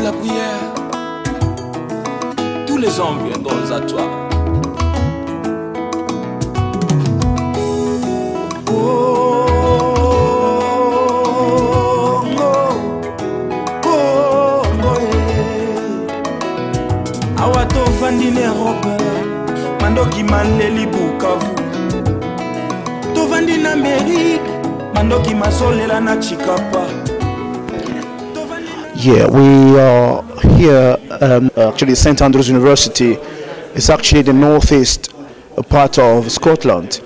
la prière. Tous les hommes viendront à toi. Awato vandine Europe, mandoki manleli Bukavu. To vandine Amérique, mandoki masolela na Chikapa. Yeah, we are here, actually St. Andrews University is actually the northeast part of Scotland.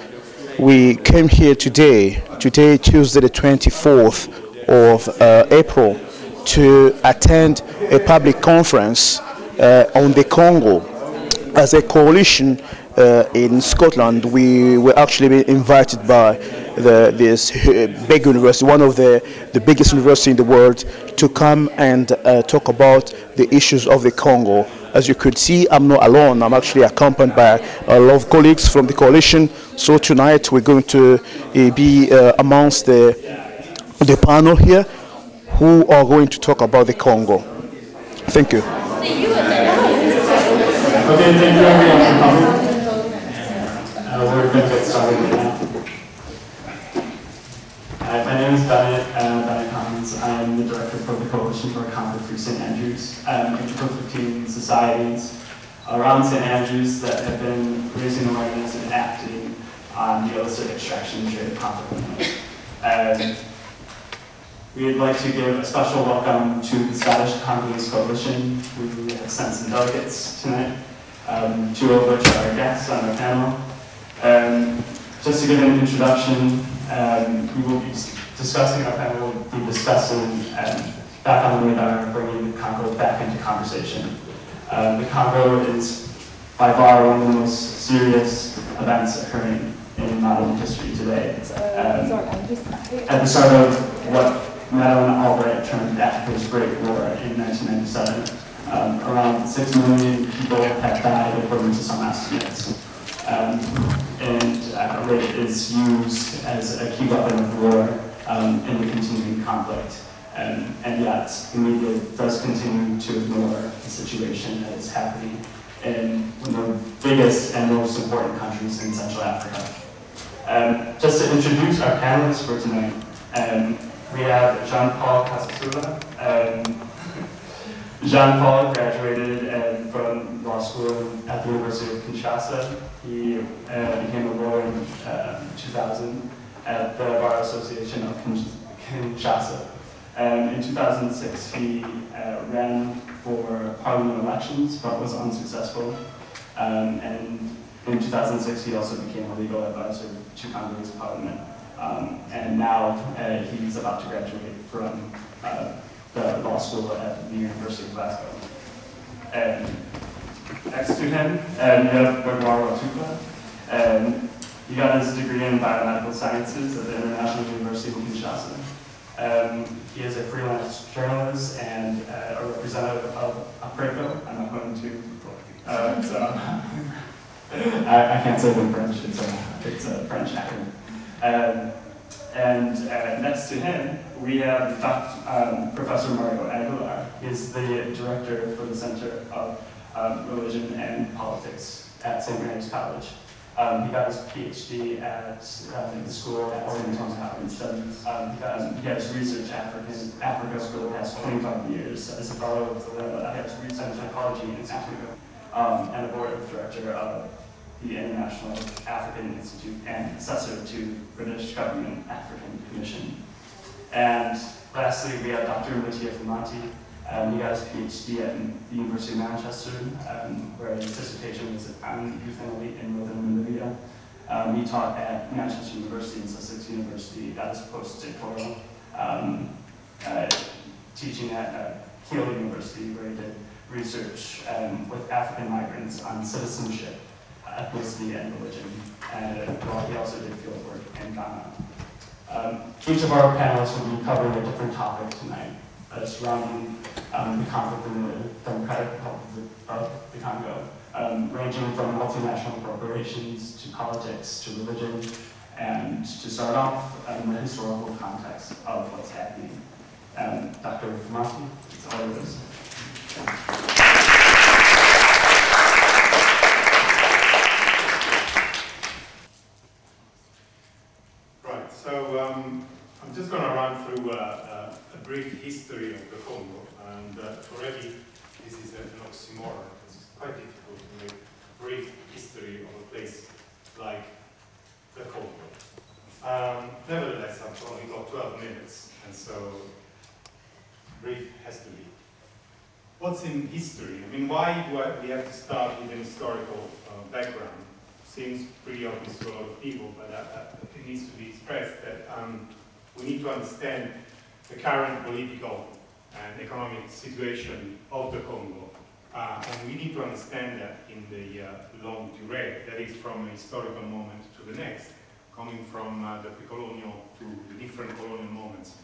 We came here today, Tuesday the 24th of April, to attend a public conference on the Congo. As a coalition in Scotland, we were actually invited by this big university, one of the biggest universities in the world, to come and talk about the issues of the Congo. As you could see, I'm not alone. I'm actually accompanied by a lot of colleagues from the coalition. So tonight we're going to be amongst the panel here who are going to talk about the Congo. Thank you. Okay, thank you everyone for coming. We're going to get started right now. My name is Bennett Commons. I am the director for the Coalition for a Conflict-Free St. Andrews, interconflicting societies around St. Andrews that have been raising awareness and acting on the illicit extraction and trade of conflict. We'd like to give a special welcome to the Scottish Congolese Coalition. We have sent some delegates tonight, two of which are our guests on our panel. Just to give an introduction, we will be discussing, our panel will be discussing back on the radar, bringing the Congo back into conversation. The Congo is by far one of the most serious events occurring in modern history today. At the start of what Madeleine Albright termed Africa's Great War in 1997, around 6 million people have died according to some estimates. And rape is used as a key weapon of war in the continuing conflict. And yet, the media does continue to ignore the situation that is happening in one of the biggest and most important countries in Central Africa. Just to introduce our panelists for tonight, we have Jean-Paul KASUSULA. Jean-Paul graduated from law school at the University of Kinshasa. He became a lawyer in 2000 at the Bar Association of Kinshasa. In 2006, he ran for parliament elections, but was unsuccessful. And in 2006, he also became a legal advisor to Congolese Parliament. And now he's about to graduate from the law school at the University of Glasgow. Next to him, you have Gregoire WATUPA. He got his degree in biomedical sciences at the International University of Kinshasa. He is a freelance journalist and a representative of APARECO. I'm not going to, I can't say it in French, it's a French acronym. And next to him, we have Professor Mario Aguilar. He's the director for the Center of Religion and Politics at St. Mary's College. He got his PhD at the school at St. Thomas Studies. He has researched Africa for the past 25 years as a fellow of the Research Psychology Institute and a board director of the International African Institute and assessor to British Government African Commission. And lastly, we have Dr. Mattia Fumanti. He got his PhD at the University of Manchester, where his dissertation was on youth and elite in northern Namibia. He taught at Manchester University and Sussex University, got his postdoctoral teaching at Keele University, where he did research with African migrants on citizenship, ethnicity, and religion. And he also did field work in Ghana. Each of our panelists will be covering a different topic tonight surrounding the conflict in the Democratic Republic of the Congo, ranging from multinational corporations to politics to religion, and to start off the historical context of what's happening. Dr. Fumanti, it's all yours. Right, so I'm just going to run through a brief history of the Congo, and already this is an oxymoron. It's quite difficult to make a brief history of a place like the Congo. Nevertheless, I've only got 12 minutes, and so brief has to be. What's in history? I mean, why do we have to start with an historical background? Seems pretty obvious to a lot of people, but it needs to be expressed that we need to understand the current political and economic situation of the Congo. And we need to understand that in the long durée, that is from a historical moment to the next, coming from the pre-colonial to the different colonial moments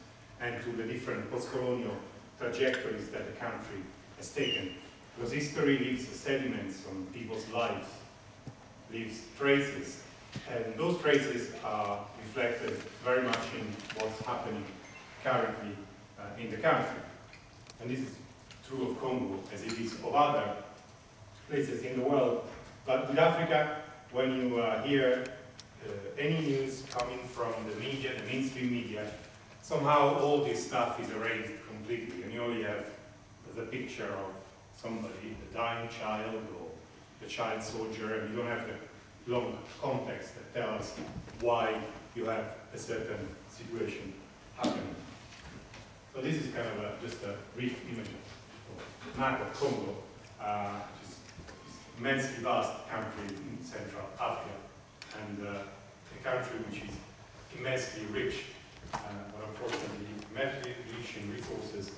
and to the different post-colonial trajectories that the country has taken. Because history leaves sediments on people's lives, leaves traces, and those traces are reflected very much in what's happening currently in the country. And this is true of Congo as it is of other places in the world. But with Africa, when you hear any news coming from the media, the mainstream media, somehow all this stuff is erased completely, and you only have the picture of somebody, a dying child or the child soldier, and you don't have the long context that tells why you have a certain situation happening. So this is kind of just a brief image of the map of Congo, which is this immensely vast country in Central Africa, and a country which is immensely rich, but unfortunately immensely rich in resources,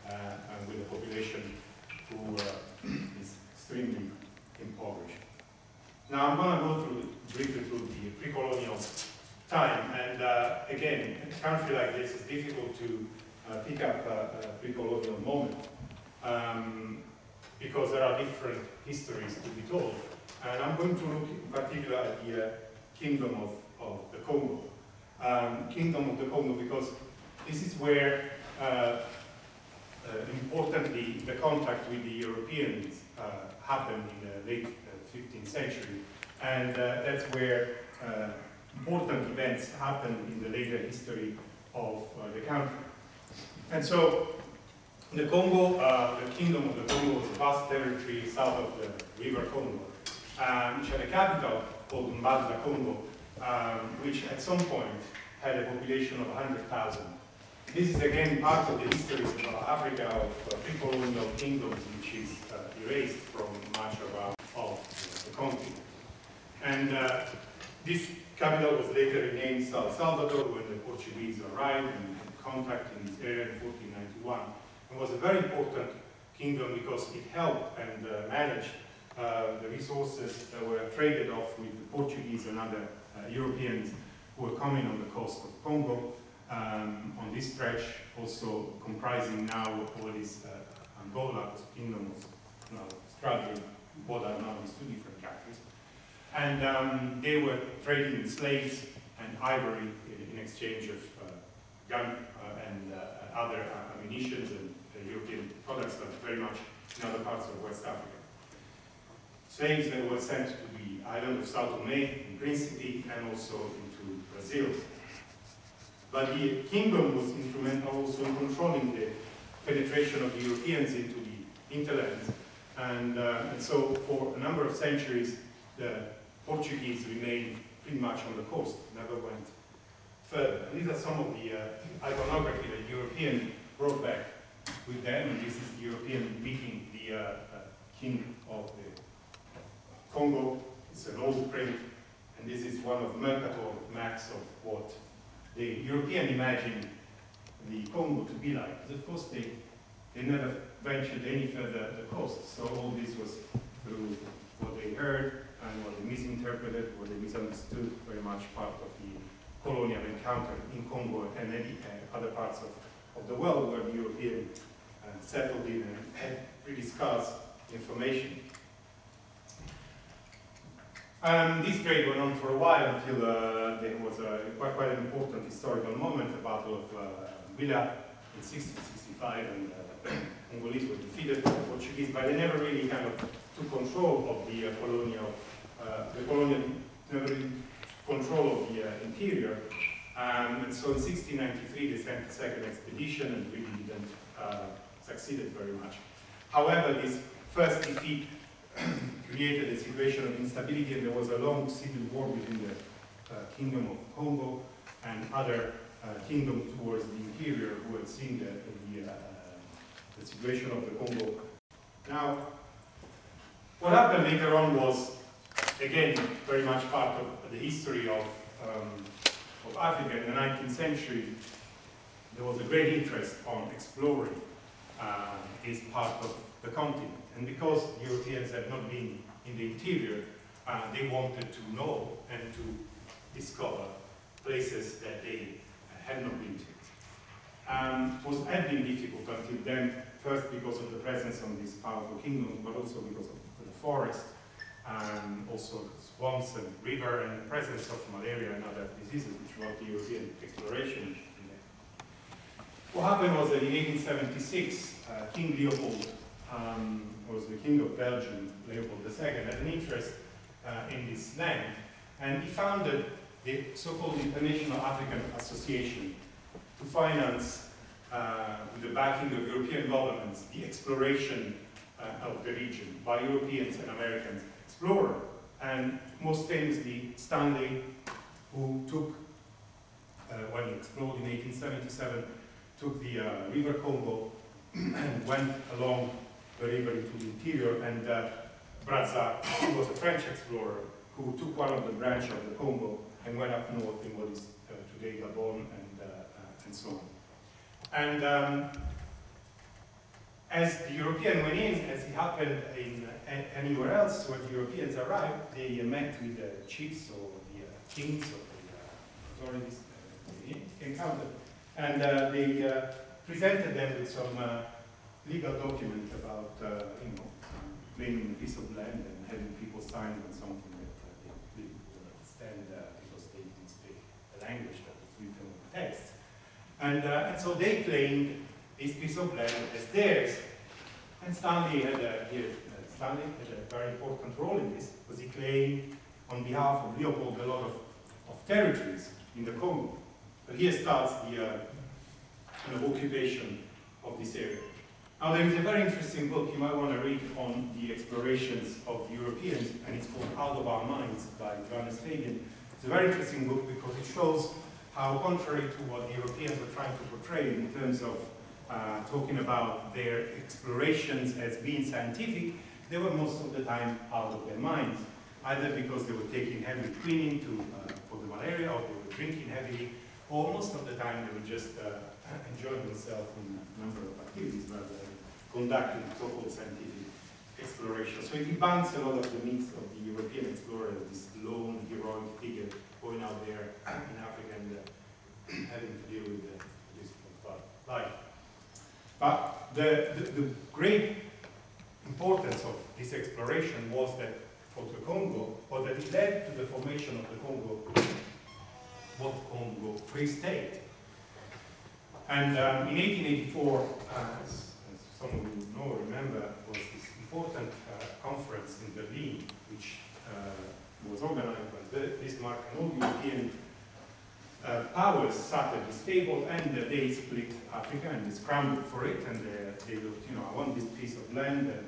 and with a population who is extremely impoverished. Now I'm going to go briefly through the pre-colonial time, and again, in a country like this, it's difficult to pick up a pre-colonial moment because there are different histories to be told. And I'm going to look in particular at the Kingdom of the Congo. Kingdom of the Congo, because this is where importantly the contact with the Europeans happened in the late 15th century, and that's where important events happened in the later history of the country. And so the Congo, the Kingdom of the Congo, was a vast territory south of the River Congo, which had a capital called Congo, which at some point had a population of 100,000. This is again part of the history of Africa, of pre-colonial kingdoms, which is erased from much of the continent. And this capital was later renamed Salvador when the Portuguese arrived and had contact in this area in 1491. It was a very important kingdom because it helped and managed the resources that were traded off with the Portuguese and other Europeans who were coming on the coast of Congo. On this stretch, also comprising now what is Angola, whose kingdom was now straddling what are now these two different countries. And they were trading in slaves and ivory in exchange of gun and other ammunition and European products, but very much in other parts of West Africa. Slaves that were sent to the island of Sao Tome in Principe and also into Brazil. But the kingdom was instrumental also in controlling the penetration of the Europeans into the hinterlands. And so for a number of centuries, the Portuguese remained pretty much on the coast, never went further. And these are some of the iconography that European brought back with them. And this is the European meeting the king of the Congo. It's an old print. And this is one of Mercator maps of what the European imagined the Congo to be like. But of course, they never ventured any further the coast. So all this was through what they heard and what they misinterpreted, what they misunderstood, very much part of the colonial encounter in Congo and many other parts of the world where the European settled in and had pretty scarce information. This trade went on for a while until there was quite an important historical moment, the Battle of Villa in 1665, and Congolese were defeated by the Portuguese, but they never really kind of took control of the never really control of the interior. And so in 1693 they sent a second expedition and really didn't succeeded very much. However, this first defeat created a situation of instability, and there was a long civil war between the Kingdom of Congo and other kingdoms towards the interior who had seen the situation of the Congo. Now, what happened later on was, again, very much part of the history of Africa. In the 19th century, there was a great interest on exploring this part of the continent. And because Europeans had not been in the interior, they wanted to know and to discover places that they had not been to. It had been difficult until then, first because of the presence of these powerful kingdoms, but also because of the forest, and also swamps and river, and the presence of malaria and other diseases which brought the European exploration. What happened was that in 1876, King Leopold was the King of Belgium, Leopold II, had an interest in this land, and he founded the so-called International African Association to finance, with the backing of European governments, the exploration of the region by Europeans and Americans explorers. And most famously, Stanley, who took, when he explored in 1877, took the River Congo and went along the river into the interior, and Brazza, who was a French explorer, who took one of the branches of the Congo and went up north in what is today Gabon and so on. And as the European went in, as it happened in anywhere else where the Europeans arrived, they met with the chiefs or the kings or the authorities they encountered, and they presented them with some legal document about, claiming a piece of land and having people sign on something that they didn't understand because they didn't speak the language that was written on the text. And so they claimed this piece of land as theirs. And Stanley had a very important role in this, because he claimed on behalf of Leopold a lot of territories in the Congo. So here starts the occupation of this area. Now there is a very interesting book you might want to read on the explorations of the Europeans, and it's called Out of Our Minds by Johannes Fabian. It's a very interesting book because it shows how, contrary to what the Europeans were trying to portray in terms of talking about their explorations as being scientific, they were most of the time out of their minds, either because they were taking heavy quinine for the malaria, or they were drinking heavily, or most of the time they were just enjoying themselves in a number of activities rather than conducting so-called scientific exploration. So it debunks a lot of the myths of the European explorer, this lone, heroic figure going out there in Africa and having to deal with this life. But the great importance of this exploration was that for the Congo, or that it led to the formation of the Congo, what Congo Free State. And in 1884, as some of you know, remember, was this important conference in Berlin, which was organized by Bismarck, and all European powers sat at this table, and they split Africa and they scrambled for it, and they looked, I want this piece of land, and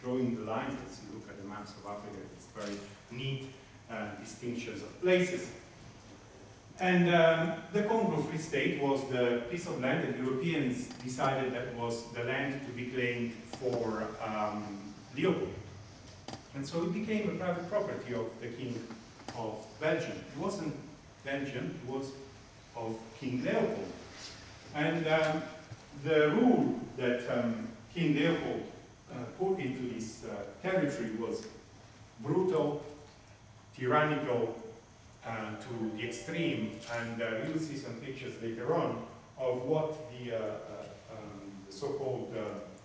drawing the lines, as you look at the maps of Africa, it's very neat distinctions of places. And the Congo Free State was the piece of land that Europeans decided that was the land to be claimed for Leopold. And so it became a private property of the King of Belgium. It wasn't Belgium, it was of King Leopold. And the rule that King Leopold put into this territory was brutal, tyrannical, to the extreme, and we will see some pictures later on of what the so-called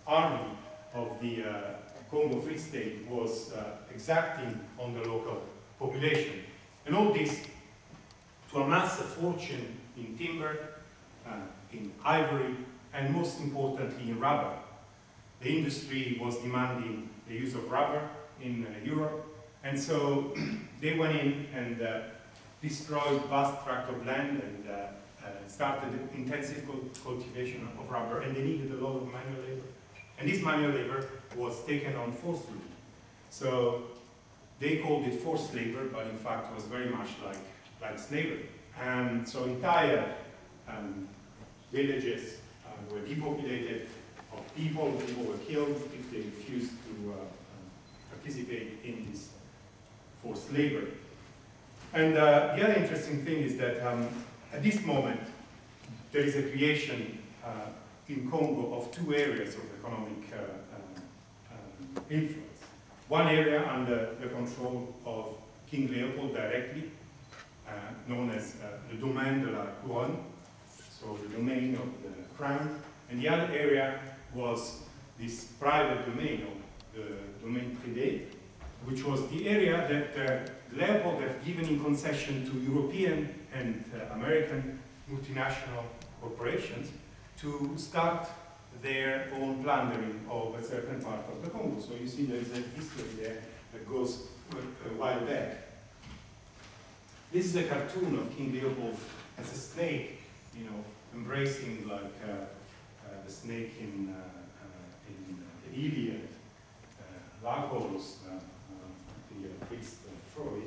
army of the Congo Free State was exacting on the local population. And all this to amass a fortune in timber, in ivory, and most importantly in rubber. the industry was demanding the use of rubber in Europe, and so they went in and destroyed vast tract of land and started intensive cultivation of rubber, and they needed a lot of manual labor. And this manual labor was taken on forcefully. So they called it forced labor, but in fact was very much like slavery. And so entire villages were depopulated of people were killed if they refused to participate in this forced labor. And the other interesting thing is that at this moment, there is a creation in Congo of two areas of economic influence. One area under the control of King Leopold directly, known as the Domaine de la Couronne, so the domain of the crown, and the other area was this private domain, of the Domaine Privé, which was the area that Leopold had given in concession to European and American multinational corporations to start their own plundering of a certain part of the Congo. So you see there is a history there that goes a while back. This is a cartoon of King Leopold as a snake, you know, embracing like the snake in the Iliad, Lagos, the priest Troy,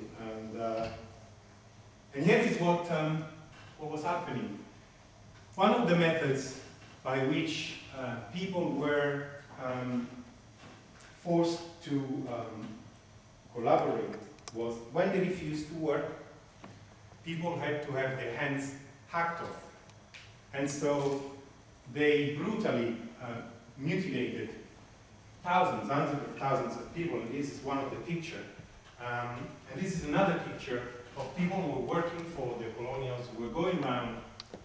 and here is what was happening. One of the methods by which people were forced to collaborate was when they refused to work, people had to have their hands hacked off. And so they brutally mutilated thousands, hundreds of thousands of people, and this is one of the pictures. And this is another picture of people who were working for the colonials, who were going around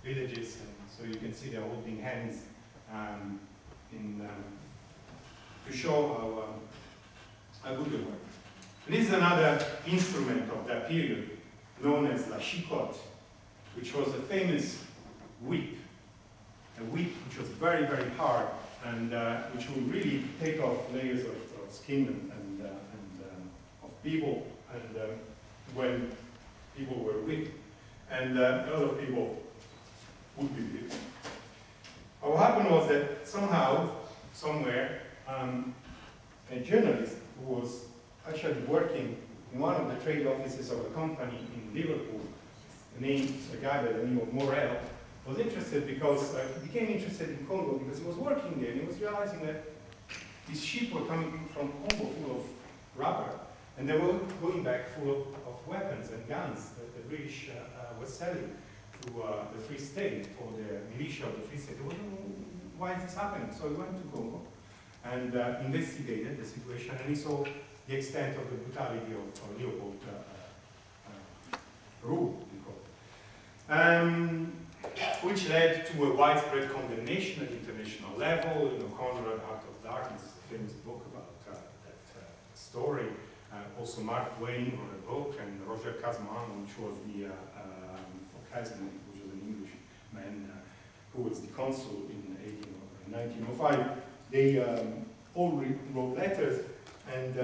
villages, and so you can see they're holding hands to show how good they were. And this is another instrument of that period, known as la chicotte, which was a famous whip, which was very, very hard, and which would really take off layers of skin and of people, and when people were whipped, and a lot of people would be whipped. What happened was that somehow, somewhere, a journalist who was actually working in one of the trade offices of a company in Liverpool, a guy by the name of Morel, was interested because he became interested in Congo because he was working there and he was realizing that these sheep were coming from Congo full of rubber, and they were going back full of weapons and guns that the British were selling to the Free State, for the militia of the Free State. He wondered, why is this happening? So he went to Congo and investigated the situation, and he saw the extent of the brutality of Leopold rule, which led to a widespread condemnation at international level. You know, Conrad, Heart of Darkness, a famous book about that story. Also, Mark Twain wrote a book, and Roger Casman, which was the Casman, which was an Englishman who was the consul in 1905. They all wrote letters, and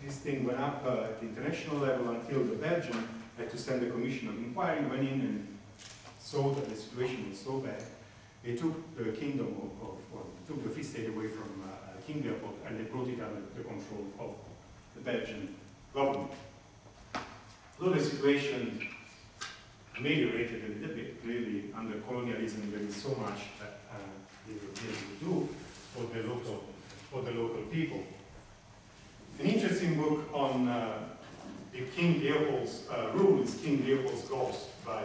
this thing went up at the international level until the Belgians had to send a commission of inquiry, went in and saw that the situation was so bad. They took the kingdom took the Free State away from King Leopold, and they brought it under the control of the Belgian government. Though the situation ameliorated a little bit, clearly under colonialism there is so much that the Europeans would do for the local people. An interesting book on the King Leopold's rule is King Leopold's Ghost by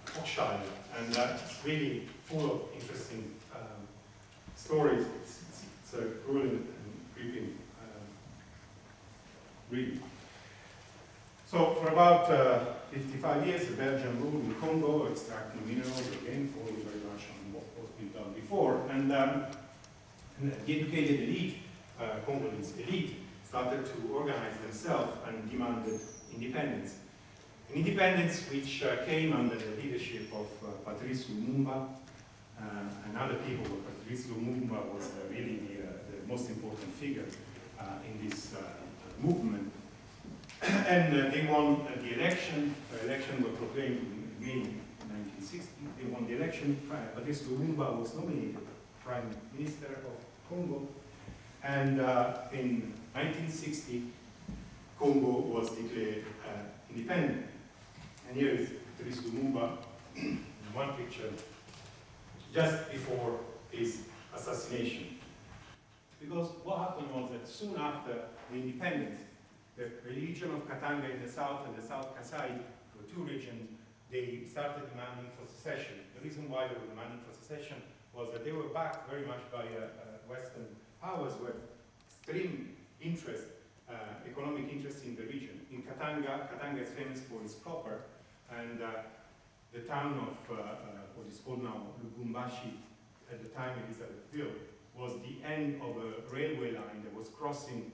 Hochschild, and that's really full of interesting stories. It's a cruel and creeping read. So for about 55 years, the Belgian ruled in Congo, extracting minerals, again, following very much on what we've done before. And the educated elite, Congolese elite, started to organize themselves and demanded independence. An independence which came under the leadership of Patrice Lumumba, and other people, but Patrice Lumumba was really the most important figure in this movement. And they won the election. The election was proclaimed in May 1960. They won the election. Patrice Lumumba was nominated Prime Minister of Congo. And in 1960, Congo was declared independent. And here is Patrice Lumumba in one picture just before his assassination. Because what happened was that soon after the independence, the region of Katanga in the south and the South Kasai, were two regions, they started demanding for secession. The reason why they were demanding for secession was that they were backed very much by Western powers with extreme interest, economic interest in the region. In Katanga, Katanga is famous for its copper, and the town of what is called now Lubumbashi, at the time Elizabeth built, was the end of a railway line that was crossing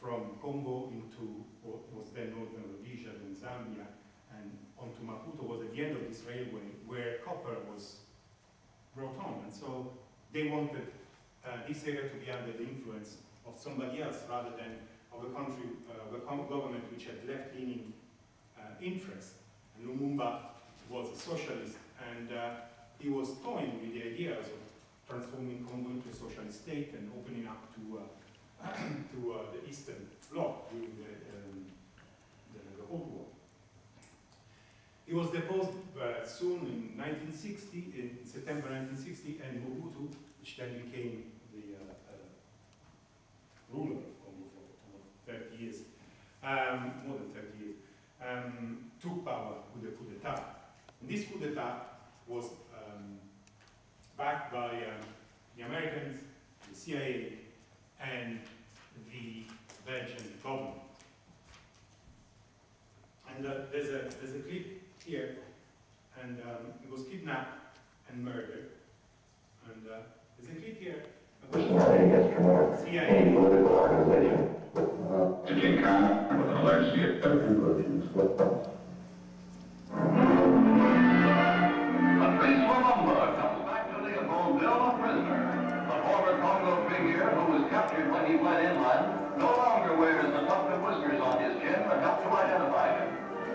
from Congo into what was then northern Rhodesia and Zambia, and onto Maputo was at the end of this railway where copper was brought on. And so they wanted this area to be under the influence of somebody else rather than of a country, of a government which had left-leaning interests. And Lumumba was a socialist, and he was toying with the ideas of transforming Congo into a socialist state and opening up to the Eastern Bloc during the Cold War. He was deposed soon in 1960, in September 1960, and Mobutu, which then became the ruler of Congo for 30 years, more than 30 years, took power with the coup d'etat. And this coup d'etat was backed by the Americans, the CIA, and the Belgian government. And there's a clip here, and it was kidnapped and murdered. And there's a clip here about CIA. A political organization. Did you encounter with an allergy at Patrice Lumumba comes back to Leopoldville a prisoner. The former Congo figure, who was captured when he fled inland, no longer wears the tuft of whiskers on his chin that helped to identify him.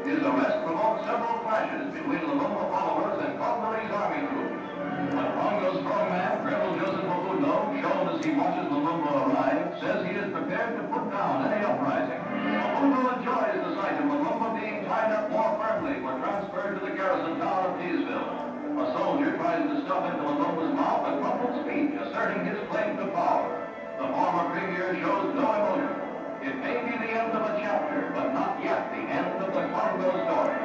His arrest provoked several clashes between Lumumba followers and Congolese army troops. But Congo's strongman, Colonel Joseph Mobutu, shown as he watches Lumumba arrive, says he is prepared to put down any uprising. Mobutu enjoys the sight of Lumumba being tied up more firmly for transfer to the garrison town of Teesville. A soldier tries to stuff into Lumumba's mouth a crumpled speech asserting his claim to power. The former figure shows no emotion. It may be the end of a chapter, but not yet the end of the Congo story.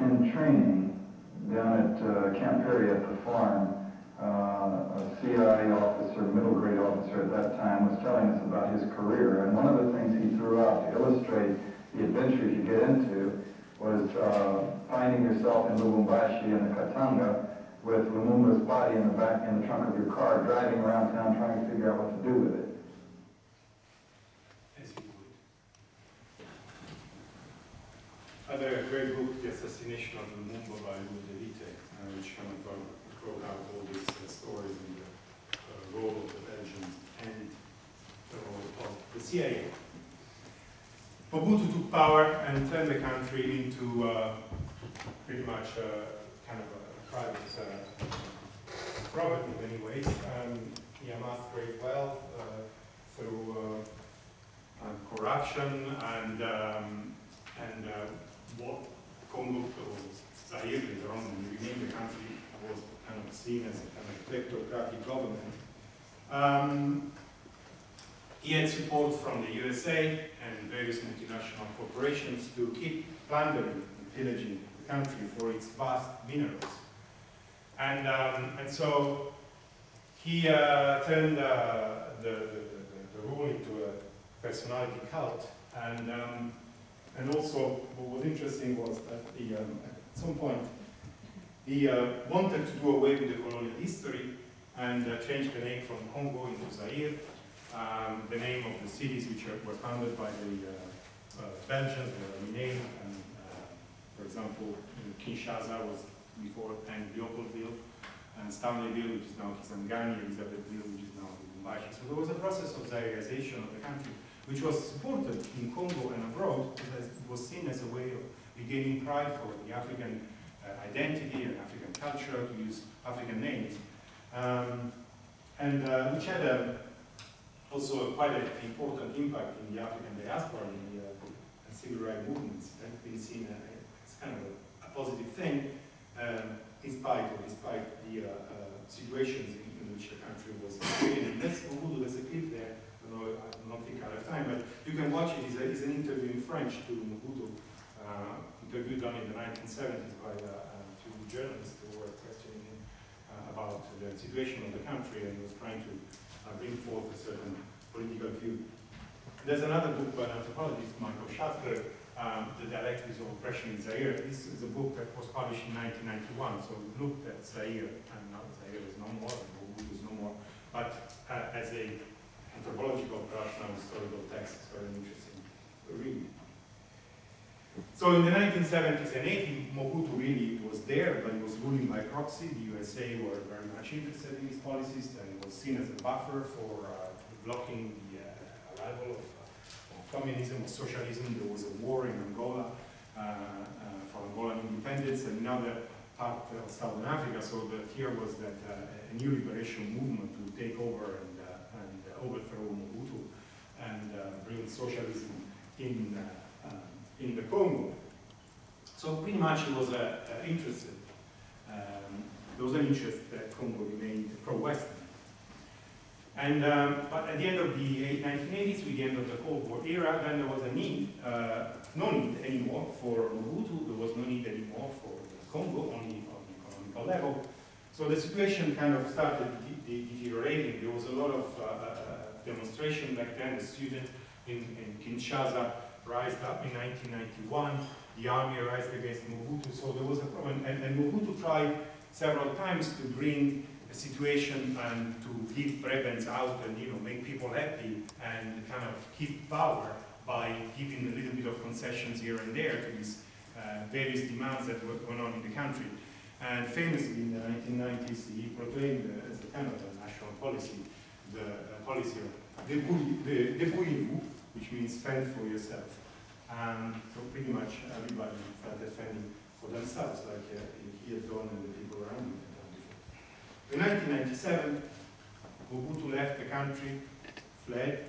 In training down at Camp Perry at the farm, a CIA officer, middle grade officer at that time, was telling us about his career. And one of the things he threw out to illustrate the adventures you get into was finding yourself in Lubumbashi in the Katanga with Lumumba's body in the trunk of your car, driving around town trying to figure out what to do with it. Other great book, The Assassination of Lumumba by Louis Delite, which kind of brought out all these stories and the role of the Belgians and the role of the CIA. Mobutu took power and turned the country into pretty much kind of a private property in many ways. He amassed great wealth through corruption and what Congo, or Zaire later on, when we renamed the country, was kind of seen as a kind of kleptocratic government. He had support from the USA and various multinational corporations to keep plundering and pillaging the country for its vast minerals. And so he turned the rule into a personality cult. And also, what was interesting was that at some point, he wanted to do away with the colonial history and change the name from Congo into Zaire, the name of the cities which were founded by the Belgians were renamed, and for example, Kinshasa was before, and Leopoldville, and Stanleyville, which is now Kisangani, Elizabethville, which is now Lubumbashi. So there was a process of Zairization of the country, which was supported in Congo and abroad, because it was seen as a way of regaining pride for the African identity and African culture, to use African names, which had also quite an important impact in the African diaspora in the civil rights movements. That's been seen as kind of a positive thing, despite the situations in which the country was in. Let's there's a clip there. I don't think I have time, but you can watch it. It's an interview in French to Mobutu, interview done in the 1970s by two journalists who were questioning him about the situation of the country, and he was trying to bring forth a certain political view. There's another book by an anthropologist, Michael Schattler, The Dialectics of Oppression in Zaire. This is a book that was published in 1991, so we looked at Zaire, and now Zaire is no more, and Mobutu is no more, but as a anthropological, perhaps now historical text, is very interesting to read. So in the 1970s and 80s, Mobutu really was there, but he was ruling by proxy. The USA were very much interested in his policies, and he was seen as a buffer for blocking the arrival of communism or socialism. There was a war in Angola for Angolan independence, and another part of Southern Africa. So the fear was that a new liberation movement would take over and overthrow Mobutu and bring socialism in the Congo. So pretty much he was interested. There was an interest that Congo remained pro-Western. And but at the end of the 1980s, with the end of the Cold War era, then there was a need, no need anymore for Mobutu. There was no need anymore for Congo, only on the economical level. So the situation kind of started deteriorating. There was a lot of demonstration back then. The student in Kinshasa rised up in 1991. The army arose against Mobutu. So there was a problem. And Mobutu tried several times to bring a situation and to give prebends out and make people happy and kind of keep power by giving a little bit of concessions here and there to these various demands that were going on in the country. And famously in the 1990s, he proclaimed as a kind of a national policy, the policy of débrouillez-vous, which means fend for yourself. So pretty much everybody started fending for themselves, like he had done and the people around him had done before. In 1997, Mobutu left the country, fled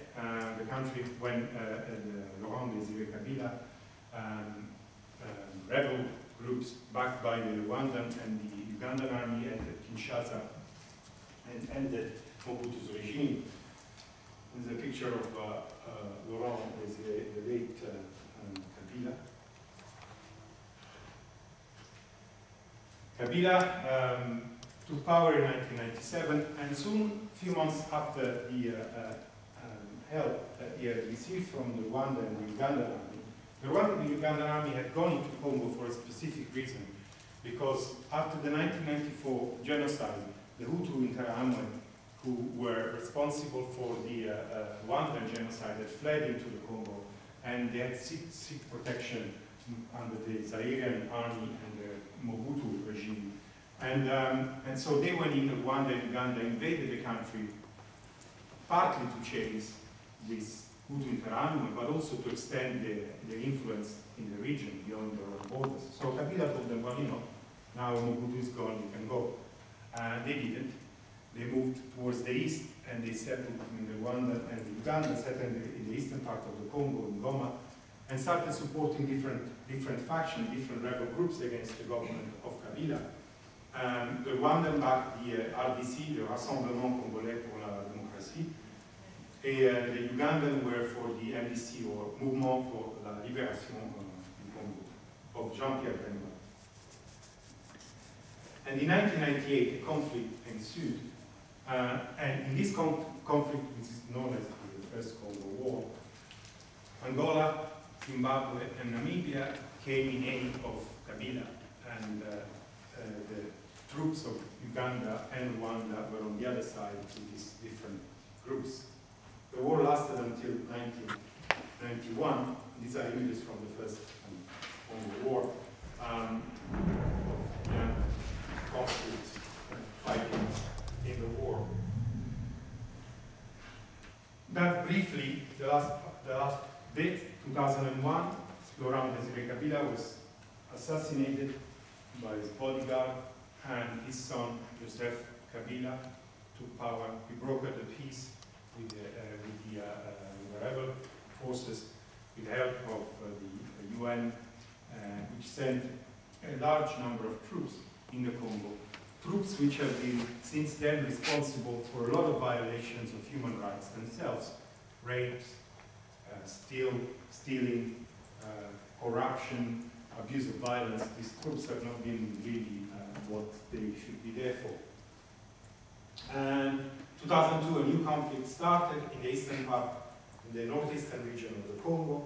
the country when Laurent Désiré Kabila, rebel groups backed by the Rwandan and the Ugandan army entered Kinshasa and ended Mobutu's regime. There's a picture of Laurent Désiré, the late Kabila. Kabila took power in 1997, and soon, a few months after the help that he had received from the Rwanda and the Ugandan army, the Rwandan and the Ugandan army had gone into Congo for a specific reason, because after the 1994 genocide, the Hutu in Interahamwe, who were responsible for the Rwandan genocide, had fled into the Congo, and they had seek protection under the Zairean army and the Mobutu regime. And so they went in Rwanda and Uganda, invaded the country, partly to chase this Hutu Interahamwe, but also to extend their influence in the region beyond their own borders. So Kabila told them, well, now Mobutu is gone, you can go. They didn't. They moved towards the east, and they settled in the Rwanda and the Uganda, settled in the eastern part of the Congo, in Goma, and started supporting different factions, different rebel groups against the government of Kabila. The Rwandan backed the RDC, the Rassemblement Congolais pour la Démocratie, and the Ugandan were for the MDC, or Mouvement pour la Libération du Congo, of Jean-Pierre Bemba. And in 1998, a conflict ensued. And in this conflict, which is known as the First Congo War, Angola, Zimbabwe, and Namibia came in aid of Kabila, and the troops of Uganda and Rwanda were on the other side with these different groups. The war lasted until 1991. These are images from the First Congo War. briefly, the last bit, 2001, Laurent Désiré Kabila was assassinated by his bodyguard, and his son, Joseph Kabila, took power. We brokered the peace with the rebel forces with the help of the UN, which sent a large number of troops in the Congo. Troops which have been since then responsible for a lot of violations of human rights themselves. Rapes, stealing, corruption, abuse of violence. These troops have not been really what they should be there for. And 2002, a new conflict started in the eastern part, in the northeastern region of the Congo.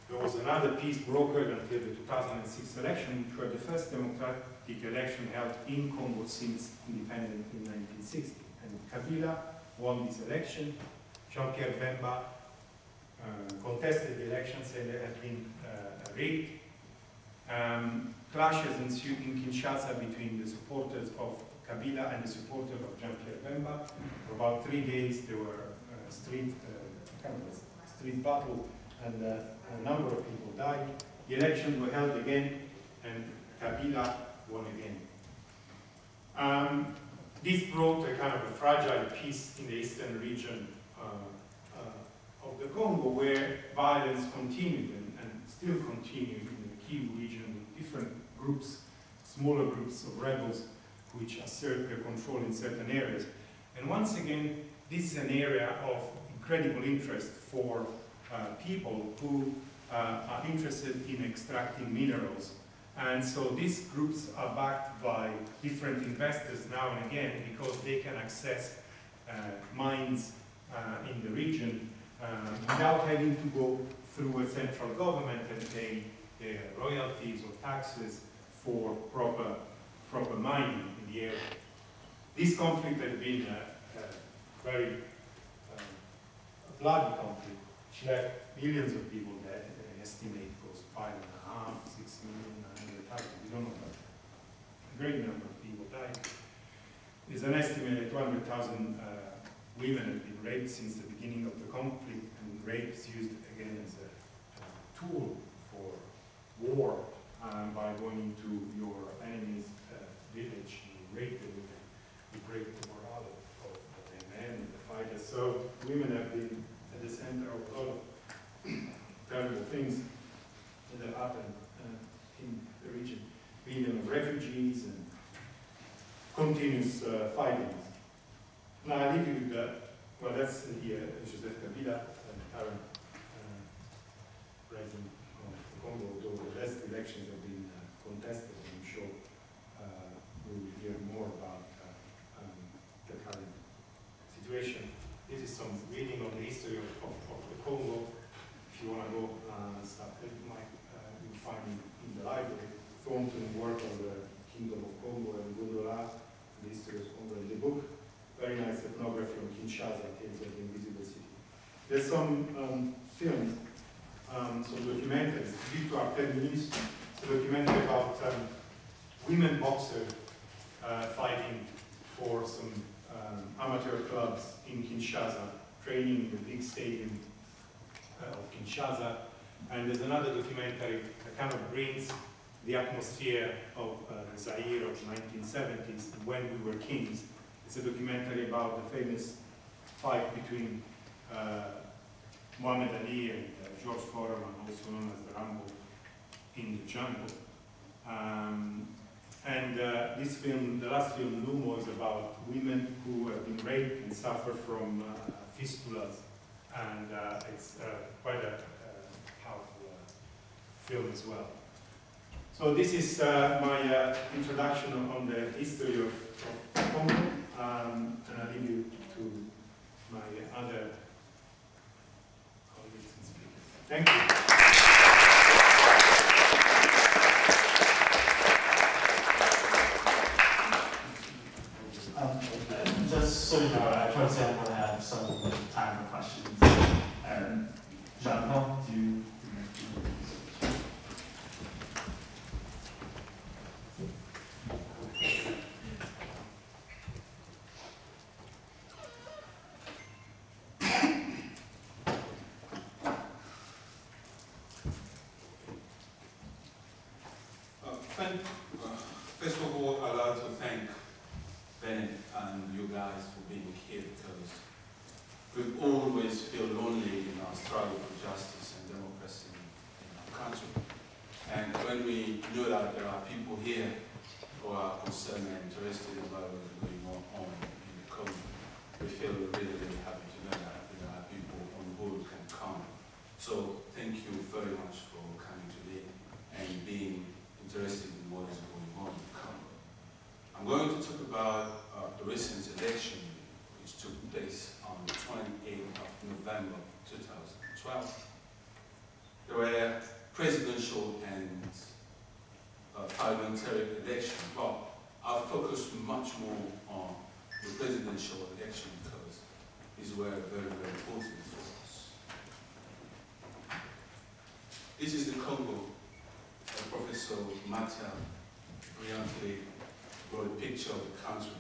There was another peace brokered until the 2006 election, which were the first democratic election held in Congo since independence in 1960. And Kabila won this election. Jean-Pierre Bemba contested the election, saying there had been rigged. Clashes ensued in Kinshasa between the supporters of Kabila and the supporters of Jean-Pierre Bemba. For about 3 days, there were street battle, and a number of people died. The elections were held again, and Kabila won again. This brought a kind of a fragile peace in the eastern region of the Congo, where violence continued and still continued in the Kivu region with different groups, smaller groups of rebels, which assert their control in certain areas. And once again, this is an area of incredible interest for people who are interested in extracting minerals. And so these groups are backed by different investors now and again because they can access mines in the region without having to go through a central government and pay royalties or taxes for proper mining in the area. This conflict has been a very bloody conflict, which left millions of people dead. They estimate it was 5.5, 6 million, 900,000, we don't know, but a great number of people died. There's an estimated 200,000 women have been raped since the beginning of the conflict, and rape is used again as a tool for war by going into your enemy's village, you rape them, you break the morale of the men, the fighters. So women have been at the center of a lot of terrible things that have happened in the region. Millions of refugees and continuous fighting. Now I leave you with well, that's here, Joseph Kabila, current president of the Congo, although the last elections have been contested, I'm sure we will hear more about the current situation. This is some reading of the history of the Congo. If you want to go stuff that you might you'll find in the library. Thornton work on the Kingdom of Congo and Gondola, the history of Congo in the book. Very nice ethnography on Kinshasa, Tales of the Invisible City. There's some films, some documentaries. Due to our 10 minutes, it's a documentary about women boxers fighting for some amateur clubs in Kinshasa, training in the big stadium of Kinshasa. And there's another documentary that kind of brings the atmosphere of Zaire of the 1970s, When We Were Kings. It's a documentary about the famous fight between Muhammad Ali and George Foreman, also known as the Rambo, in the jungle. This film, the last film, Lumo, is about women who have been raped and suffer from fistulas. And it's quite a powerful film as well. So this is my introduction on the history of Congo. And I leave you to my other colleagues and speakers. Thank you. Just so you know, towards the end we'll have some time for questions. And Jean-Paul, do you? First of all, I'd like to thank Bennett and you guys for being here, because we've always feel lonely in our struggle for justice and democracy in our country. And when we know that there are people here who are concerned and interested in what is going on in the Congo, we feel really, really happy to know that there are people on board who can come. So thank you very much for coming today and being interested in what is going on in the Congo. I'm going to talk about the recent election which took place on the 28th of November 2012. There were presidential and parliamentary elections, but I'll focus much more on the presidential election because these were very, very important for us. This is the Congo. Professor Mata brilliantly brought a picture of the country.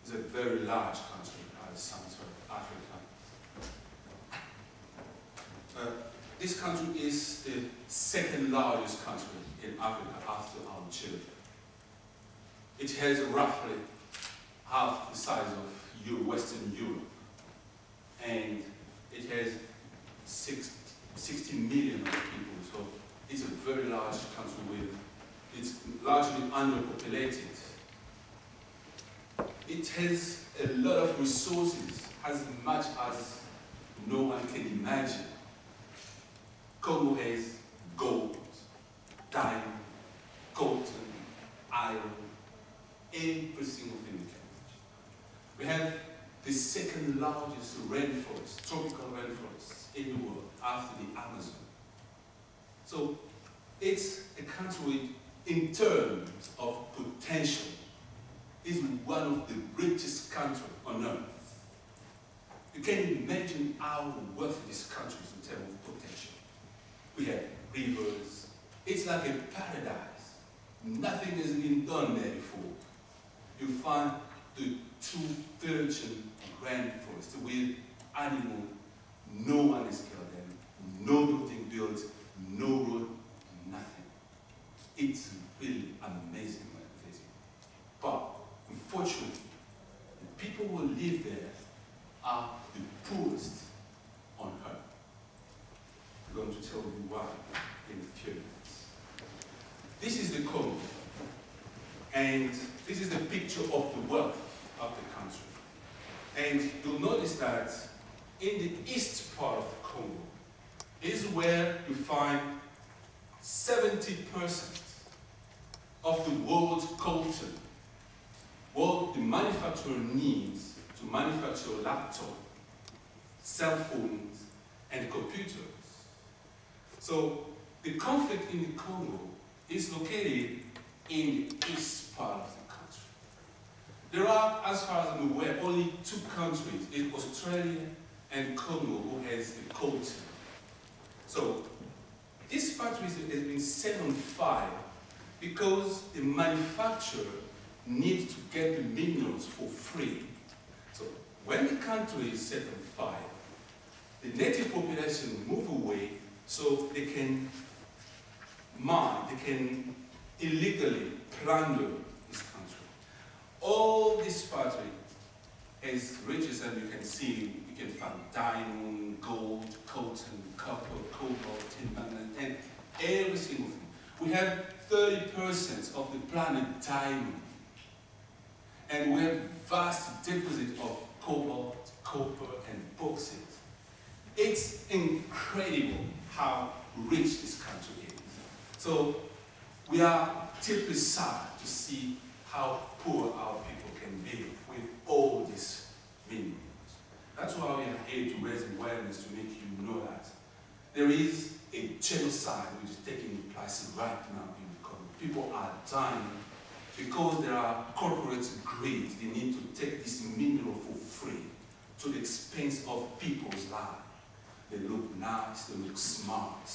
It's a very large country at the center of Africa. This country is the second largest country in Africa after Algeria. It has roughly half the size of Western Europe, and it has 60 million people. So it's a very large country it's largely underpopulated. It has a lot of resources, as much as no one can imagine. Congo has gold, diamond, cotton, iron, every single thing we can imagine. We have the second largest rainforest, tropical rainforest in the world, after the Amazon. So it's a country, in terms of potential, is one of the richest countries on earth. You can imagine how wealthy this country is in terms of potential. We have rivers. It's like a paradise. Nothing has been done there before. You find the two virgin rainforests with animals. No one has killed them. No building built. No road. Nothing. It's really amazing when you visit. But unfortunately, the people who live there are the poorest on earth. I'm going to tell you why in a few minutes. This is the Congo, and this is the picture of the wealth of the country. And you'll notice that in the east part of the Congo is where you find 70% of the world's cotton, what the manufacturer needs to manufacture laptops, cell phones, and computers. So the conflict in the Congo is located in the east part of the country. There are, as far as I'm aware, only two countries, in Australia and Congo, who has the cotton. So this factory has been set on fire because the manufacturer needs to get the minerals for free. So when the country is set on fire, the native population move away so they can mine, they can illegally plunder this country. All this factory has riches, and you can see, you can find diamond, gold, cotton, copper, cobalt, tin, manganese, and every single thing. We have 30% of the planet diamond. And we have vast deposits of cobalt, copper, and bauxite. It's incredible how rich this country is. So we are deeply sad to see how poor our people can be with all these minerals. That's why we are here to raise awareness, to make you know that there is a genocide which is taking place right now in the Congo. People are dying because there are corporate greed. They need to take this mineral for free to the expense of people's lives. They look nice, they look smart,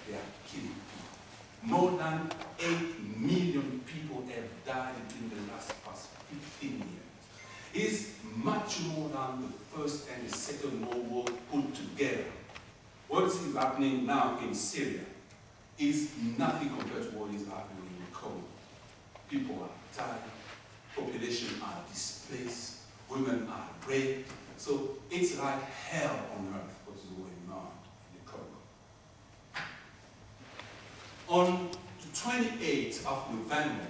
they are killing people. More than 8 million people have died in the last past 15 years. It's much more than the First and the Second World War put together. What is happening now in Syria is nothing compared to what is happening in Congo. people are dying, population are displaced, women are raped. So it's like hell on earth what is going on in the Congo. On the 28th of November,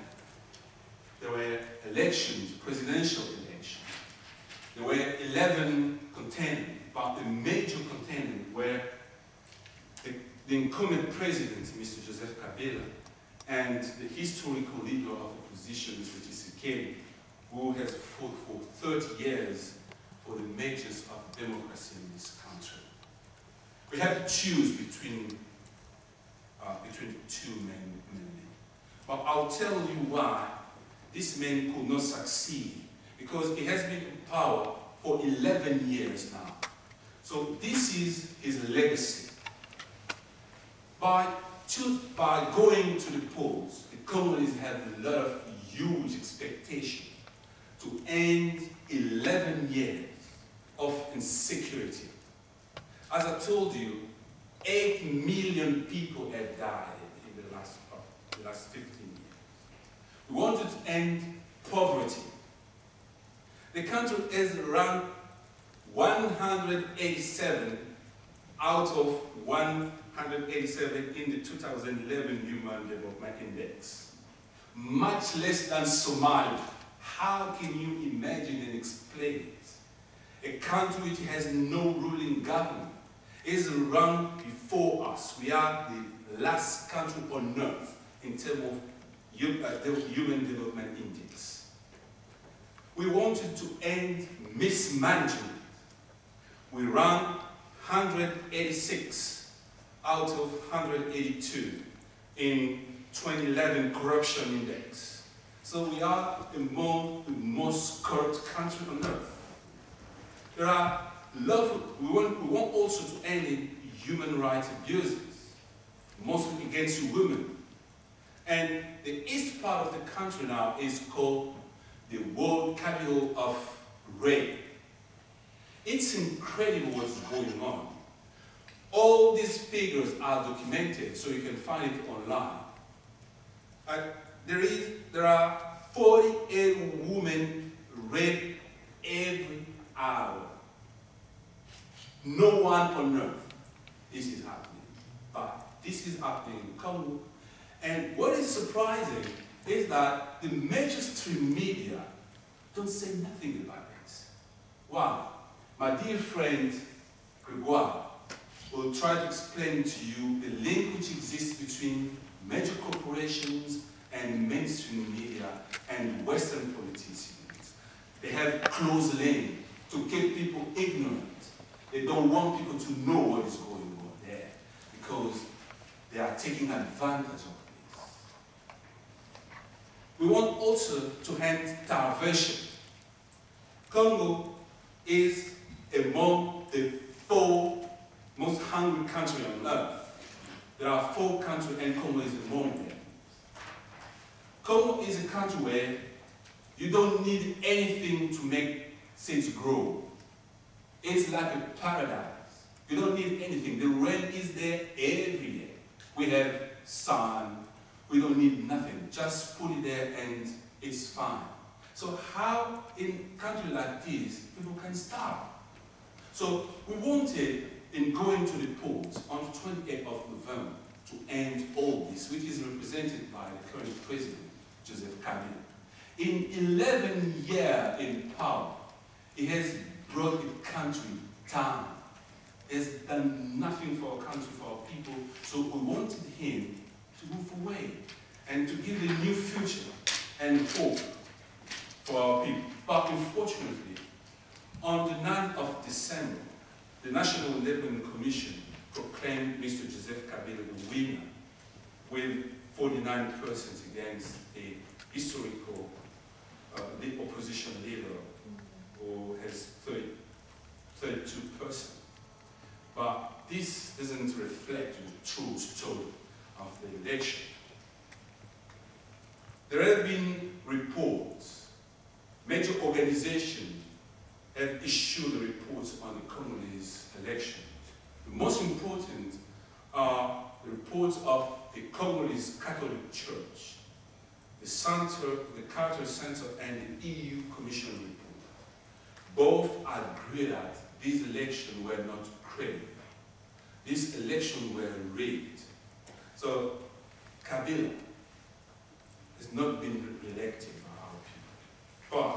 there were elections, presidential elections. There were 11 contenders, but the major contender were the incumbent president, Mr. Joseph Kabila, and the historical leader of opposition, Mr. Tshisekedi, who has fought for 30 years for the majors of democracy in this country. We have to choose between two men. But I'll tell you why this man could not succeed, because he has been in power for 11 years now. So this is his legacy. By going to the polls, the Congolese have a lot of huge expectations to end 11 years of insecurity. As I told you, 8 million people have died in the last 15 years. We wanted to end poverty. The country is around 187 out of 187 in the 2011 Human Development Index. Much less than Somalia. How can you imagine and explain it? A country which has no ruling government is run before us. We are the last country on earth in terms of the Human Development Index. We wanted to end mismanagement. We ran 186 out of 182 in 2011 corruption index. So we are among the most corrupt countries on earth. There are we want also to end human rights abuses, mostly against women. And the east part of the country now is called the world capital of rape. It's incredible what's going on. All these figures are documented, so you can find it online. There are 48 women raped every hour. No one on earth this is happening. But this is happening in Congo. And what is surprising is that the mainstream media don't say nothing about it. Wow. My dear friend Gregoire will try to explain to you the link which exists between major corporations and mainstream media and Western politicians. They have close link to keep people ignorant. They don't want people to know what is going on there because they are taking advantage of this. We want also to end starvation. Congo is among the 4 most hungry countries on earth. There are 4 countries and Congo is among them. Congo is a country where you don't need anything to make seeds grow. It's like a paradise. You don't need anything. The rain is there every day. We have sun. We don't need nothing. Just put it there and it's fine. So how in a country like this, people can starve? So we wanted, in going to the polls on the 28th of November, to end all this, which is represented by the current president, Joseph Kabila. In 11 years in power, he has brought the country down. He has done nothing for our country, for our people. So we wanted him to move away and to give a new future and hope for our people. But unfortunately, on the 9th of December, the National Electoral Commission proclaimed Mr. Joseph Kabila the winner with 49% against a historical the opposition leader who has 32%. But this doesn't reflect the true story of the election. There have been reports. Major organizations have issued reports on the Congolese elections. The most important are the reports of the Congolese Catholic Church. the Carter Center and the EU Commission report, both agree that these elections were not credible. These elections were rigged. So Kabila has not been re-elected by our people. But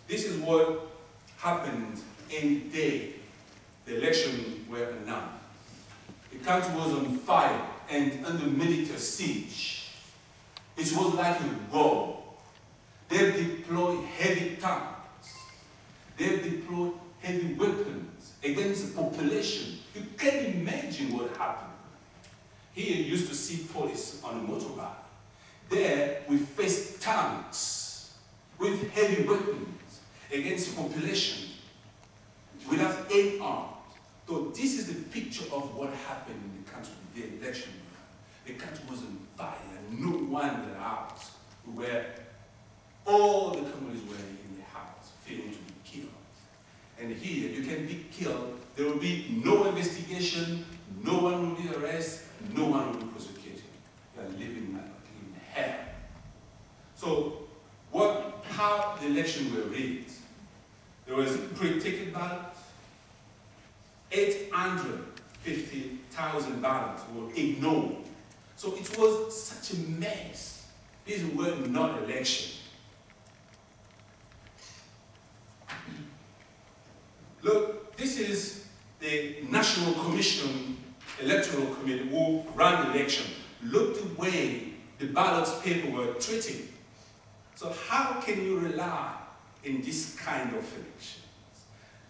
this is what happened in the day the elections were announced. The country was on fire and under military siege. It was like a war. They deployed heavy tanks. They deployed heavy weapons against the population. You can't imagine what happened. Here you used to see police on a motorbike. There we faced tanks with heavy weapons against the population without any arms. So this is the picture of what happened in the country the day election. The country was on fire. No one in the house. All the Congolese were in the house, fearing to be killed. And here you can be killed. There will be no investigation. No one will be arrested. No one will be prosecuted. You are living in hell. So how the election were rigged? There was a pre-ticket ballot. 850,000 ballots were ignored. So it was such a mess. These were not elections. Look, this is the National Commission Electoral Committee who ran the election. Look the way the ballot paper were treated. So how can you rely in this kind of elections?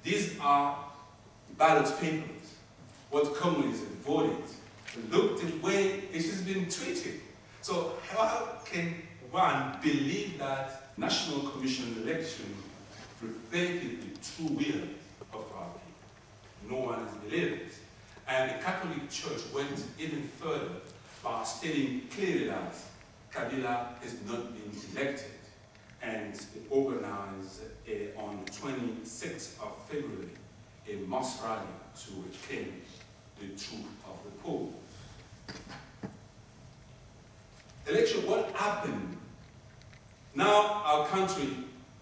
These are ballot papers, what Congolese have voted. Look the way this has been treated. So how can one believe that National Commission election reflected the true will of our people? No one has believed it. And the Catholic Church went even further by stating clearly that Kabila has not been elected. And they organized on the 26th of February a mass rally to reclaim the truth of the poll. Election, what happened? Now our country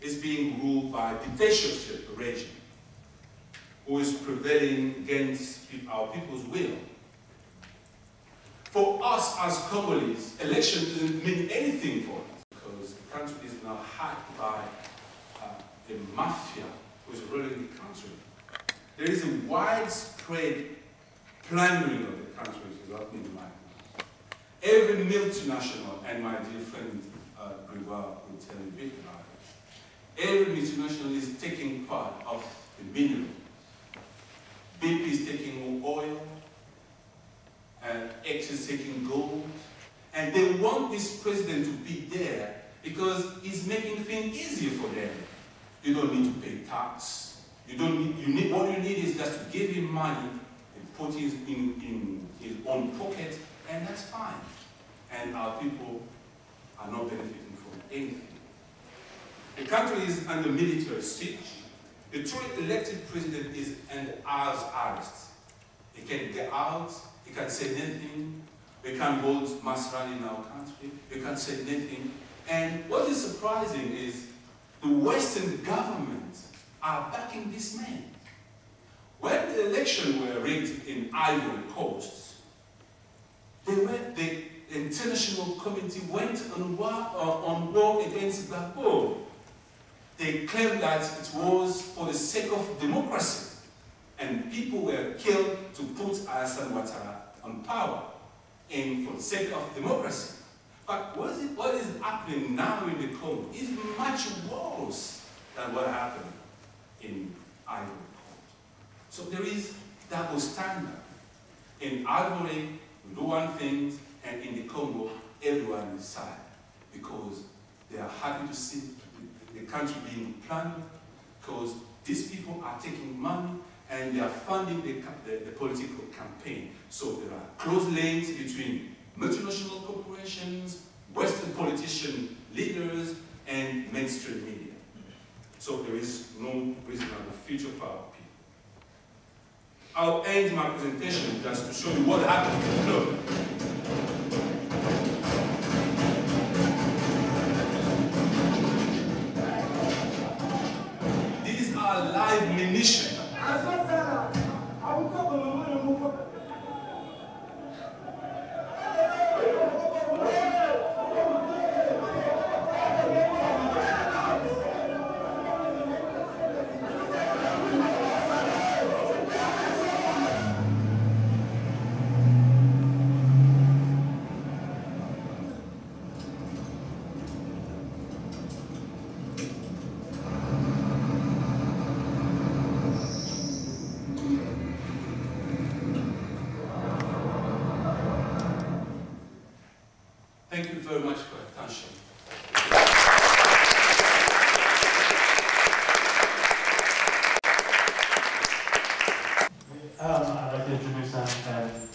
is being ruled by a dictatorship regime who is prevailing against our people's will. For us as Congolese, election doesn't mean anything for us because the country is now hacked by a mafia who is running the country. There is a widespread plundering of the country, which is happening right now. Every multinational, and my dear friend Gregoire will tell you a bit about it, every multinational is taking part of the mineral. BP is taking oil, and X is taking gold, and they want this president to be there because he's making things easier for them. You don't need to pay tax. What you need is just to give him money and put it in his own pocket, and that's fine. And our people are not benefiting from anything. The country is under military siege. The truly elected president is under house arrest. He can get out, he can say nothing, we can't hold mass rally in our country, we can't say nothing. And what is surprising is the Western governments are backing this man. When the election were rigged in Ivory Coast, the international community went on war against Gbagbo. They claimed that it was for the sake of democracy, and people were killed to put Alassane Ouattara on power, and for the sake of democracy. But what is happening now in the Congo is much worse than what happened in Ivory Coast. So there is double standard. In Ivory, we do one thing, and in the Congo, everyone is silent because they are happy to see the country being plundered because these people are taking money and they are funding the political campaign. So there are close links between multinational corporations, Western politician leaders, and mainstream media. So there is no reasonable future for our people. I'll end my presentation just to show you what happened. Look. I'd like to introduce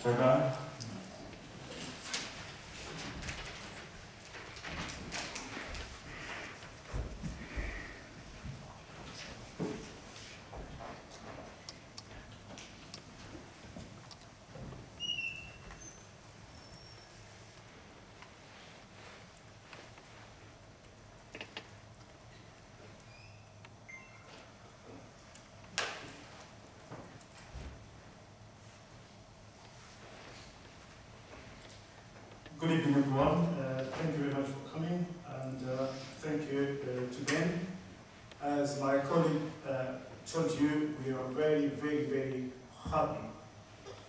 Gregoire. Good evening, everyone. Thank you very much for coming, and thank you to Ben. As my colleague told you, we are very, very, very happy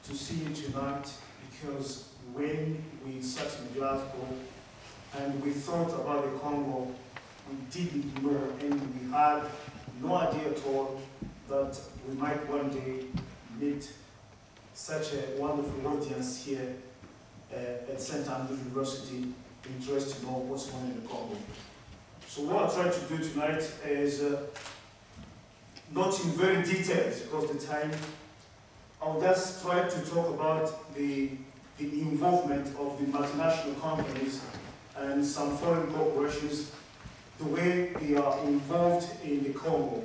to see you tonight, because when we sat in Glasgow and we thought about the Congo, we didn't know, and we had no idea at all that we might one day meet such a wonderful audience here at St. Andrews University, interested to know what's going on in the Congo. So what I try to do tonight is not in very details, because the time, I'll just try to talk about the involvement of the multinational companies and some foreign corporations, the way they are involved in the Congo.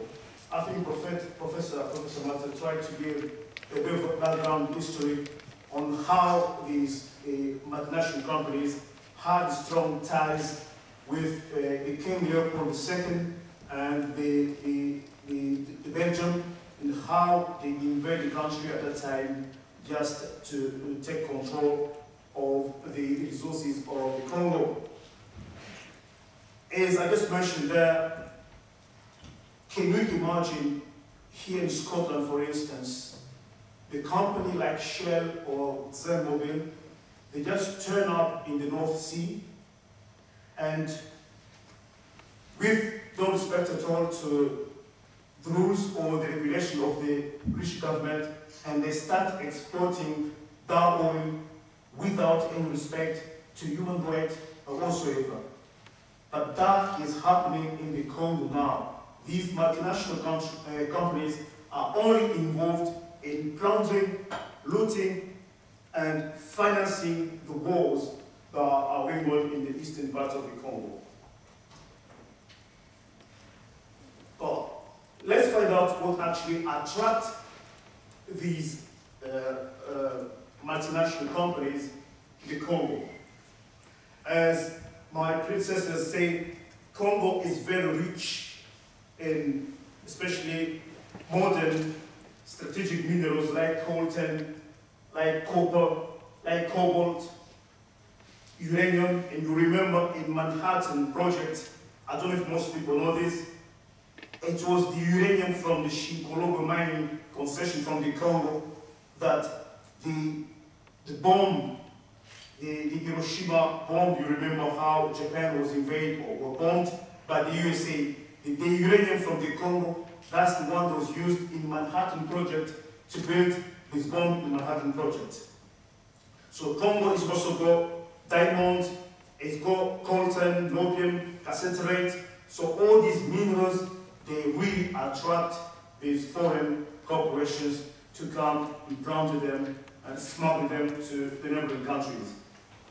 I think Professor Mata tried to give a bit of background history on how these multinational companies had strong ties with the King Leopold II and the Belgium, and how they invaded the country at that time just to take control of the resources of the Congo. As I just mentioned there, can you imagine here in Scotland, for instance, the company like Shell or ExxonMobil, they just turn up in the North Sea, and with no respect at all to the rules or the regulation of the British government, and they start exploiting that oil without any respect to human rights or whatsoever. But that is happening in the Congo now. These multinational companies are only involved in plundering, looting, and financing the wars that are going on in the eastern part of the Congo. But let's find out what actually attracts these multinational companies in the Congo. As my predecessors say, Congo is very rich in especially modern strategic minerals like coltan, like copper, like cobalt, uranium. And you remember in Manhattan Project, I don't know if most people know this, it was the uranium from the Shinkolobo mining concession from the Congo that the bomb, the Hiroshima bomb, you remember how Japan was invaded or bombed by the USA. The uranium from the Congo, that's the one that was used in Manhattan Project to build this bomb in Manhattan Project. So Congo is also got diamonds, it's got coltan, niobium, cassiterite. So all these minerals, they really attract these foreign corporations to come and plunder them and smuggle them to the neighboring countries.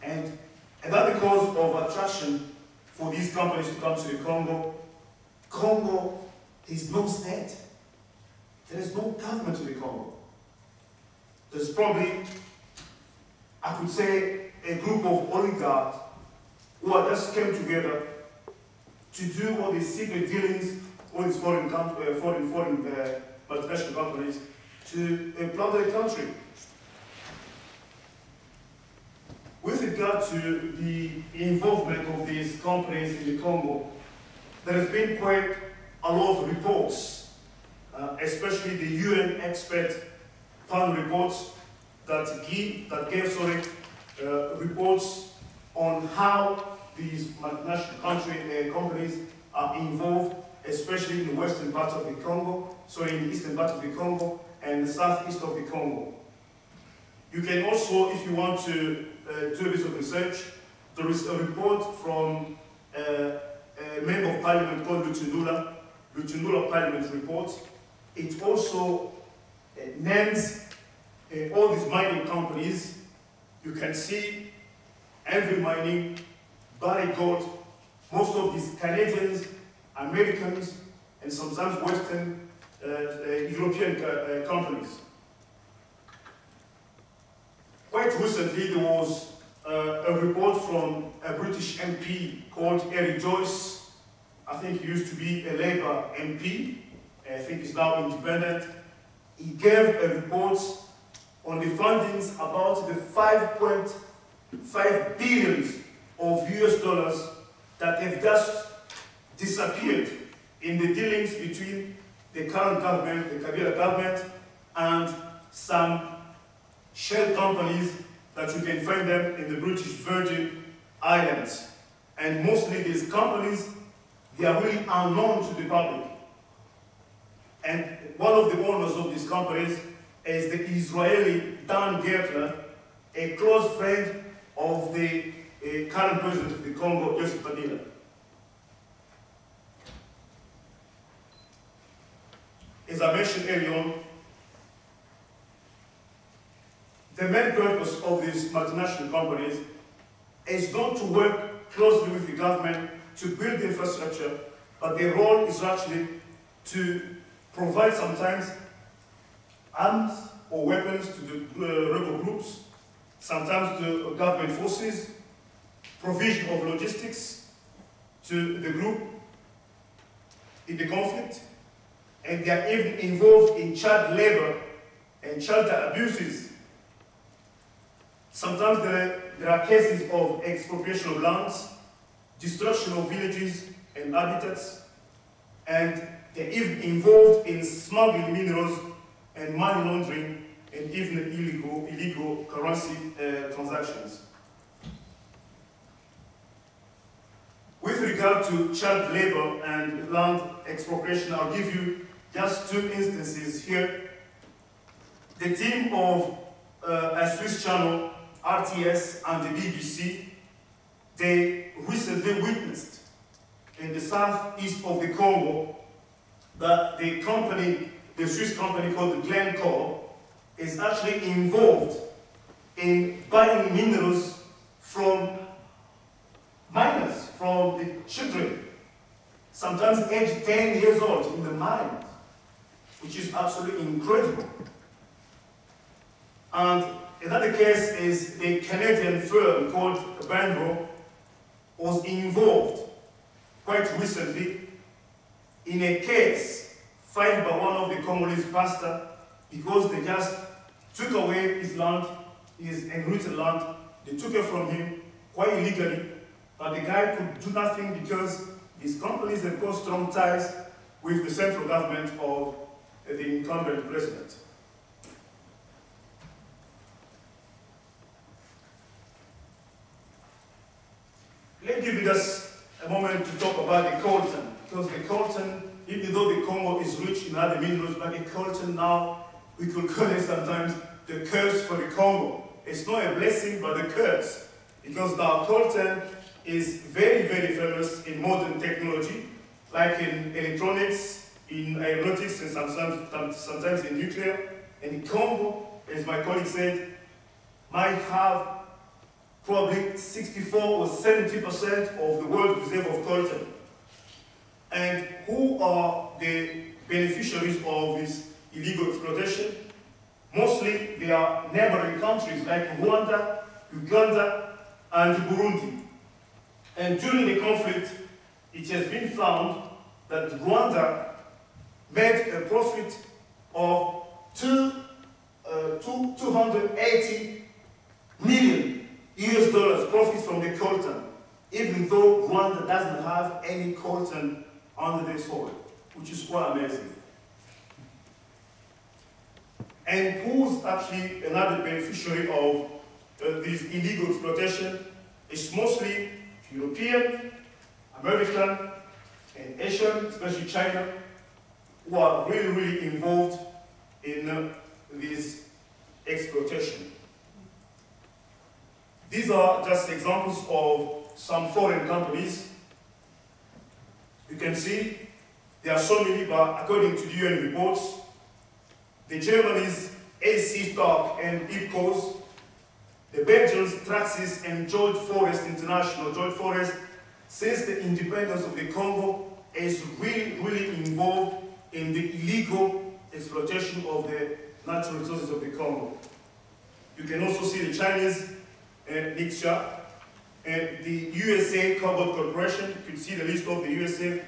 And that because of attraction for these companies to come to the Congo, Congo is no state. There is no government in the Congo. There's probably, I could say, a group of oligarchs who are just came together to do all these secret dealings, all these foreign multinational companies to plunder the country. With regard to the involvement of these companies in the Congo, there has been quite a lot of reports, especially the UN expert panel reports that gave reports on how these multinational companies are involved, especially in the western part of the Congo, in the eastern part of the Congo and the southeast of the Congo. You can also, if you want to do a bit of research, there is a report from a member of parliament called Lutundula Parliament Report. It also names all these mining companies, you can see every mining, Barrick Gold, most of these Canadians, Americans, and sometimes Western European companies. Quite recently, there was a report from a British MP called Eric Joyce. I think he used to be a Labour MP. I think he's now independent. He gave a report on the fundings about the 5.5 billion of US dollars that have just disappeared in the dealings between the current government, the Kabila government, and some shell companies that you can find them in the British Virgin Islands. And mostly these companies, they are really unknown to the public. And one of the owners of these companies is the Israeli Dan Gertler, a close friend of the current president of the Congo, Joseph Kabila. As I mentioned earlier on, the main purpose of these multinational companies is not to work closely with the government to build the infrastructure, but their role is actually to provide sometimes arms or weapons to the rebel groups, sometimes to government forces, provision of logistics to the group in the conflict, and they are even involved in child labor and child abuses. Sometimes there are cases of expropriation of lands, destruction of villages and habitats, and they're even involved in smuggling minerals and money laundering and even illegal currency transactions. With regard to child labor and land expropriation, I'll give you just two instances here. The team of a Swiss channel, RTS, and the BBC, they recently witnessed in the southeast of the Congo that the company, the Swiss company called Glencore, is actually involved in buying minerals from miners, from the children, sometimes aged 10 years old in the mine, which is absolutely incredible. And another case is a Canadian firm called Embargo was involved quite recently in a case filed by one of the Congolese pastors because they just took away his land, his enriched land. They took it from him quite illegally, but the guy could do nothing because these companies have got strong ties with the central government of the incumbent president. Let me give you just a moment to talk about the coltan, because the coltan, even though the Congo is rich in other minerals, but the coltan now, we could call it sometimes the curse for the Congo. It's not a blessing, but a curse, because the coltan is very, very famous in modern technology, like in electronics, in aeronautics, and sometimes in nuclear. And the Congo, as my colleague said, might have probably 64 or 70% of the world reserve of coltan. And who are the beneficiaries of this illegal exploitation? Mostly they are neighboring countries like Rwanda, Uganda, and Burundi. And during the conflict, it has been found that Rwanda made a profit of 280 million US dollars profit from the coltan, even though Rwanda doesn't have any coltan under the soil, which is quite amazing. And who's actually another beneficiary of this illegal exploitation? It's mostly European, American, and Asian, especially China, who are really, really involved in this exploitation. These are just examples of some foreign companies. You can see there are so many, but according to the UN reports, the Germany's AC AC Stock and IPCOs, the Belgians, Traxxas and George Forest International. George Forest, since the independence of the Congo, is really involved in the illegal exploitation of the natural resources of the Congo. You can also see the Chinese Nixia and the USA Cobalt Corporation. You can see the list of the USA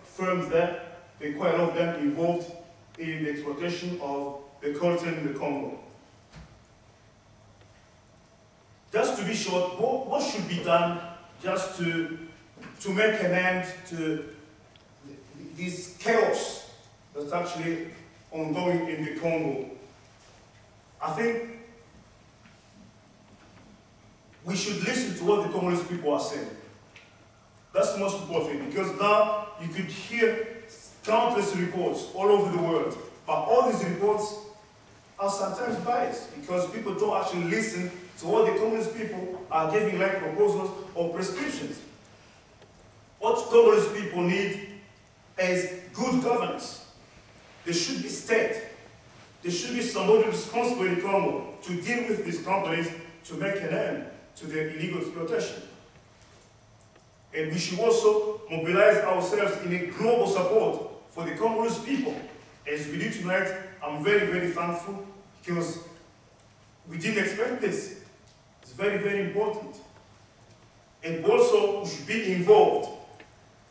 firms there. There are quite a lot of them involved in the exploitation of the coltan in the Congo. Just to be short, what should be done just to make an end to this chaos that's actually ongoing in the Congo? I think we should listen to what the Congolese people are saying. That's the most important thing, because now you could hear countless reports all over the world, but all these reports are sometimes biased because people don't actually listen to what the Congolese people are giving like proposals or prescriptions. What Congolese people need is good governance. There should be state. There should be somebody responsible in Congo to deal with these companies to make an end to their illegal exploitation. And we should also mobilize ourselves in a global support for the Congolese people. As we do tonight, I'm very thankful because we didn't expect this. It's very important. And also, we should be involved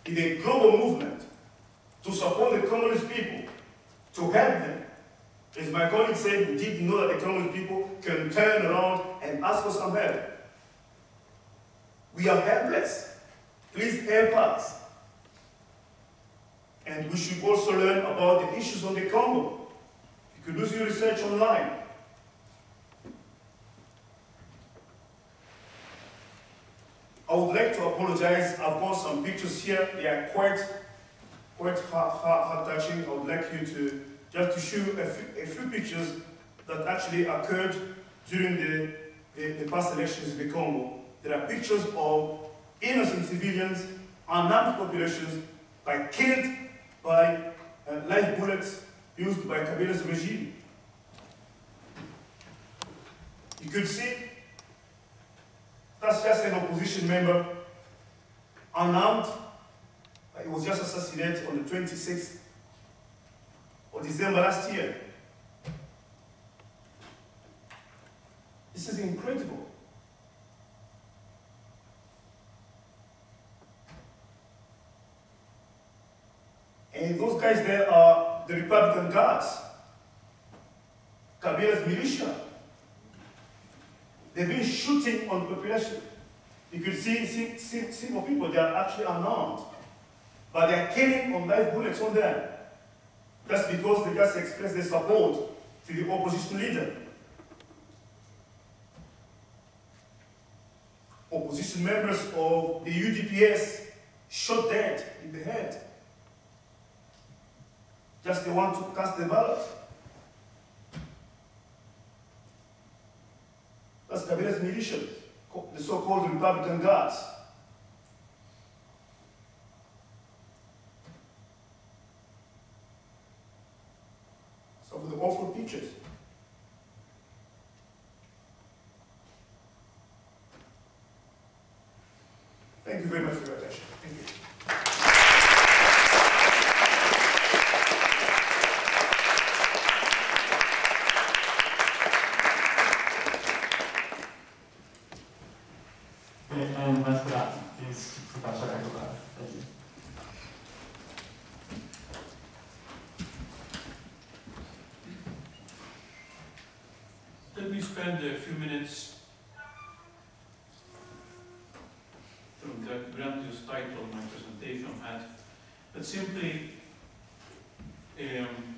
in a global movement to support the Congolese people, to help them. As my colleague said, we didn't know that the Congolese people can turn around and ask for some help. We are helpless. Please help us. And we should also learn about the issues on the Congo. You could do your research online. I would like to apologize. I've got some pictures here. They are quite heart-touching. I would like you to just to show a few pictures that actually occurred during the past elections in the Congo. There are pictures of innocent civilians, unarmed populations, killed by live bullets used by Kabila's regime. You could see that's just an opposition member, unarmed. He was just assassinated on the 26th of December last year. This is incredible. And those guys there are the Republican Guards, Kabila's militia. They've been shooting on the population. You could see more people, they are actually unarmed. But they are killing on live bullets on them. That's because they just expressed their support to the opposition leader. Opposition members of the UDPS shot dead in the head. Just they want to cast the ballot. That's Kabila's militia, the so-called Republican Guards. Some of the awful pictures. Thank you very much for your attention. Thank you. And last but not least, Professor Gregoire. Thank you. Let me spend a few minutes from the grandiose title my presentation had, but simply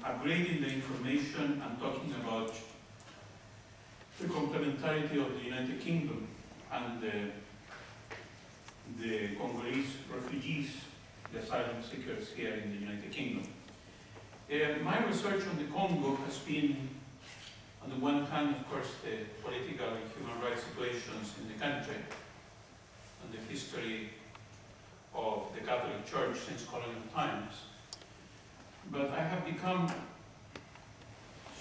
upgrading the information and talking about the complementarity of the United Kingdom and the Congolese refugees, the asylum seekers here in the United Kingdom. My research on the Congo has been, on the one hand, of course, the political and human rights situations in the country and the history of the Catholic Church since colonial times. But I have become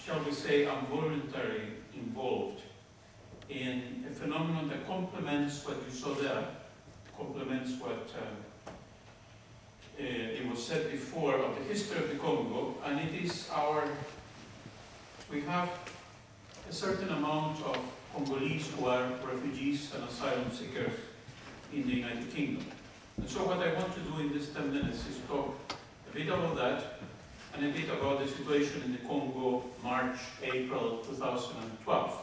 shall we say, involuntarily involved in a phenomenon that complements what you saw there, complements what it was said before of the history of the Congo, and it is we have a certain amount of Congolese who are refugees and asylum seekers in the United Kingdom. And so what I want to do in this 10 minutes is talk a bit about that and a bit about the situation in the Congo, March, April 2012.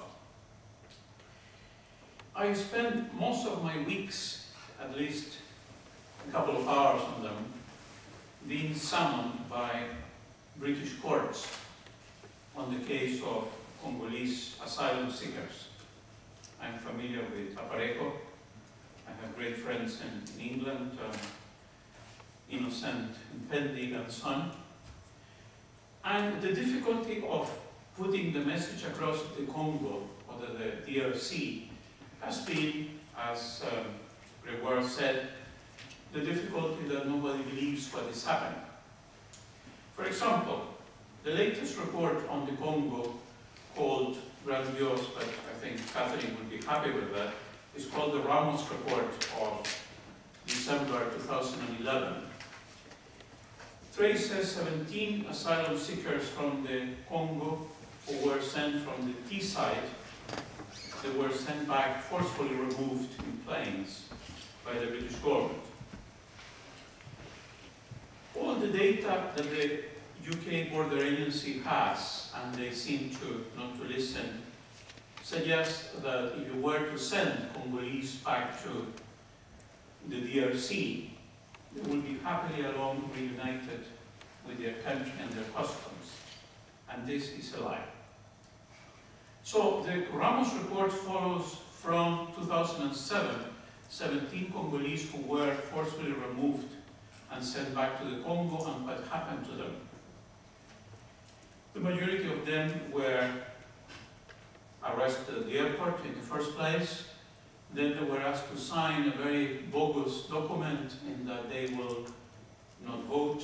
I spent most of my weeks, at least a couple of hours on them, being summoned by British courts on the case of Congolese asylum seekers. I'm familiar with APARECO. I have great friends in England, Innocent Mpendi and son. And the difficulty of putting the message across the Congo or the DRC has been, as Gregoire said, the difficulty that nobody believes what is happening. For example, the latest report on the Congo, called grandiose, but I think Catherine would be happy with that, is called the Ramos Report of December 2011. Traces 17 asylum seekers from the Congo who were sent from the T side. They were sent back, forcefully removed in planes by the British government. All the data that the UK border agency has, and they seem to not to listen, suggests that if you were to send Congolese back to the DRC, they will be happily along reunited with their country and their customs. And this is a lie. So the Ramos report follows from 2007, 17 Congolese who were forcefully removed and sent back to the Congo, and what happened to them. The majority of them were arrested at the airport in the first place. Then they were asked to sign a very bogus document in that they will not vote,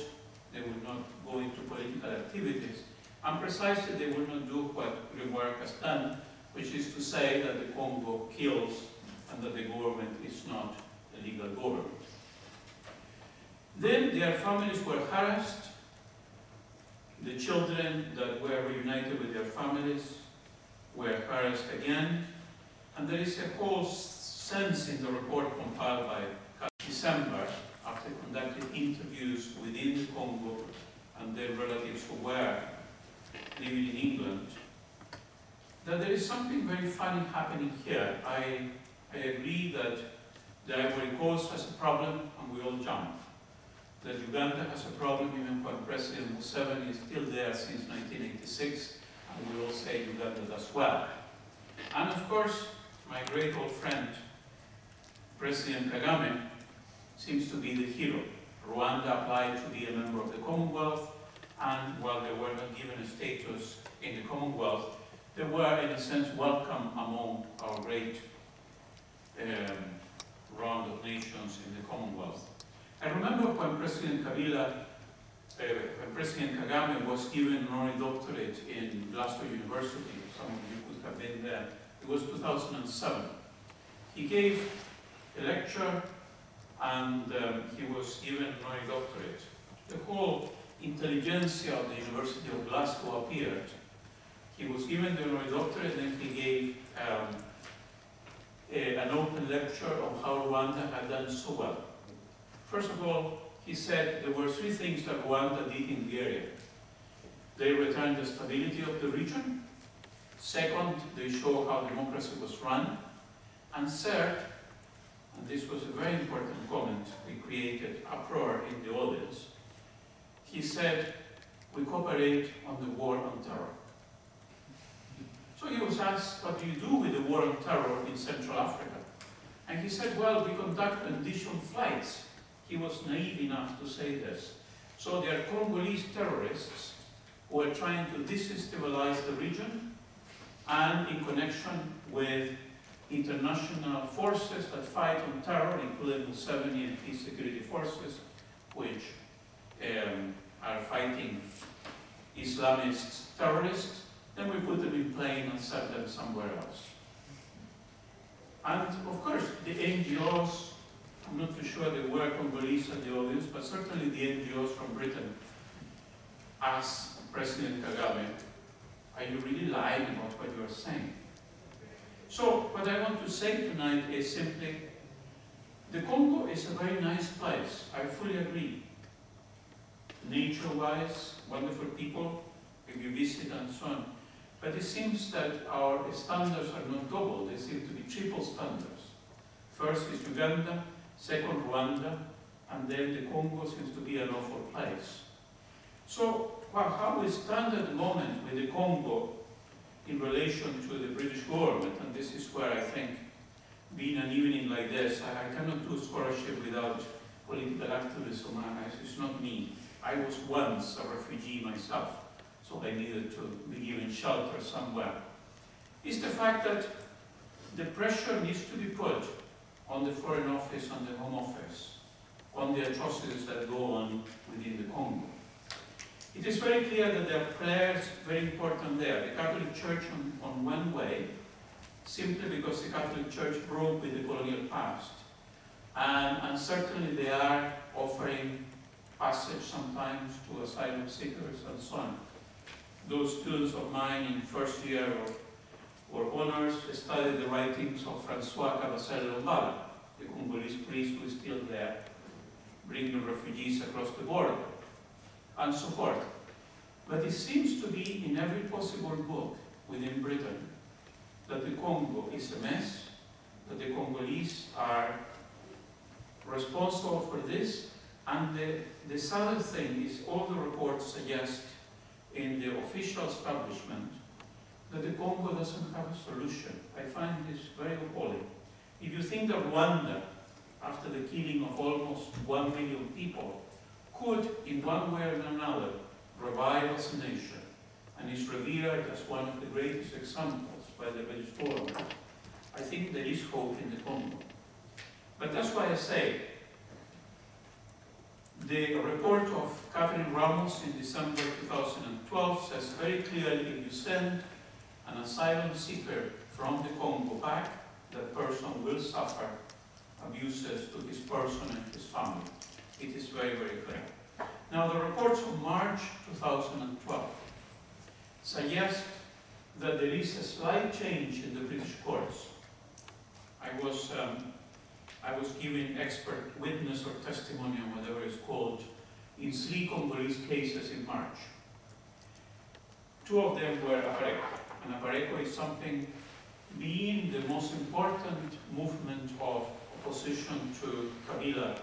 they will not go into political activities, and precisely they will not do what Gregoire has done, which is to say that the Congo kills and that the government is not a legal government. Then their families were harassed. The children that were reunited with their families were harassed again. And there is a whole sense in the report compiled by December, after conducting interviews within the Congo and their relatives who were living in England, that there is something very funny happening here. I agree that the Ivory Coast has a problem and we all jump. That Uganda has a problem even when President Museveni is still there since 1986, and we all say Uganda does well. And of course, my great old friend, President Kagame, seems to be the hero. Rwanda applied to be a member of the Commonwealth, and while they were not given a status in the Commonwealth, they were in a sense welcome among our great round of nations in the Commonwealth. I remember when President Kagame was given an honorary doctorate in Glasgow University, some of you could have been there, it was 2007. He gave a lecture and he was given an honorary doctorate. The whole intelligentsia of the University of Glasgow appeared. He was given the honorary doctorate and he gave an open lecture on how Rwanda had done so well. First of all, he said there were three things that Rwanda did in the area. They returned the stability of the region. Second, they showed how democracy was run. And third, and this was a very important comment, we created uproar in the audience. He said, we cooperate on the war on terror. So he was asked, what do you do with the war on terror in Central Africa? And he said, well, we conduct additional flights. He was naive enough to say this. So there are Congolese terrorists who are trying to destabilize the region and in connection with international forces that fight on terror, including Museveni and his security forces, which are fighting Islamist terrorists, then we put them in plane and send them somewhere else. And of course, the NGOs, I'm not too sure there were Congolese at the audience, but certainly the NGOs from Britain asked President Kagame, are you really lying about what you are saying? So what I want to say tonight is simply, the Congo is a very nice place. I fully agree. Nature-wise, wonderful people, if you visit and so on. But it seems that our standards are not double, they seem to be triple standards. First is Uganda, second Rwanda, and then the Congo seems to be an awful place. So, well, how we stand at the moment with the Congo in relation to the British government, and this is where I think, being an evening like this, I cannot do scholarship without political activism, it's not me. I was once a refugee myself, so I needed to be given shelter somewhere. Is the fact that the pressure needs to be put on the Foreign Office and the Home Office, on the atrocities that go on within the Congo. It is very clear that there are players very important there. The Catholic Church on one way, simply because the Catholic Church broke with the colonial past. And certainly they are offering passage sometimes to asylum seekers and so on. Those students of mine in first year or honors studied the writings of Francois Cabasel-Lombala, the Congolese priest who is still there, bringing refugees across the border, and so forth. But it seems to be in every possible book within Britain that the Congo is a mess, that the Congolese are responsible for this, and the saddest thing is all the reports suggest in the official establishment that the Congo doesn't have a solution. I find this very appalling. If you think that Rwanda, after the killing of almost 1 million people, could, in one way or another, revive as a nation, and is revered as one of the greatest examples by the British government, I think there is hope in the Congo. But that's why I say, the report of Catherine Ramos in December 2012 says very clearly, if you send an asylum seeker from the Congo back, that person will suffer abuses to his person and his family. It is very, very clear. Now, the reports of March 2012 suggest that there is a slight change in the British courts. I was giving expert witness or testimony, or whatever it's called, in 3 Congolese cases in March. 2 of them were APARECO, and APARECO is something, being the most important movement of opposition to Kabila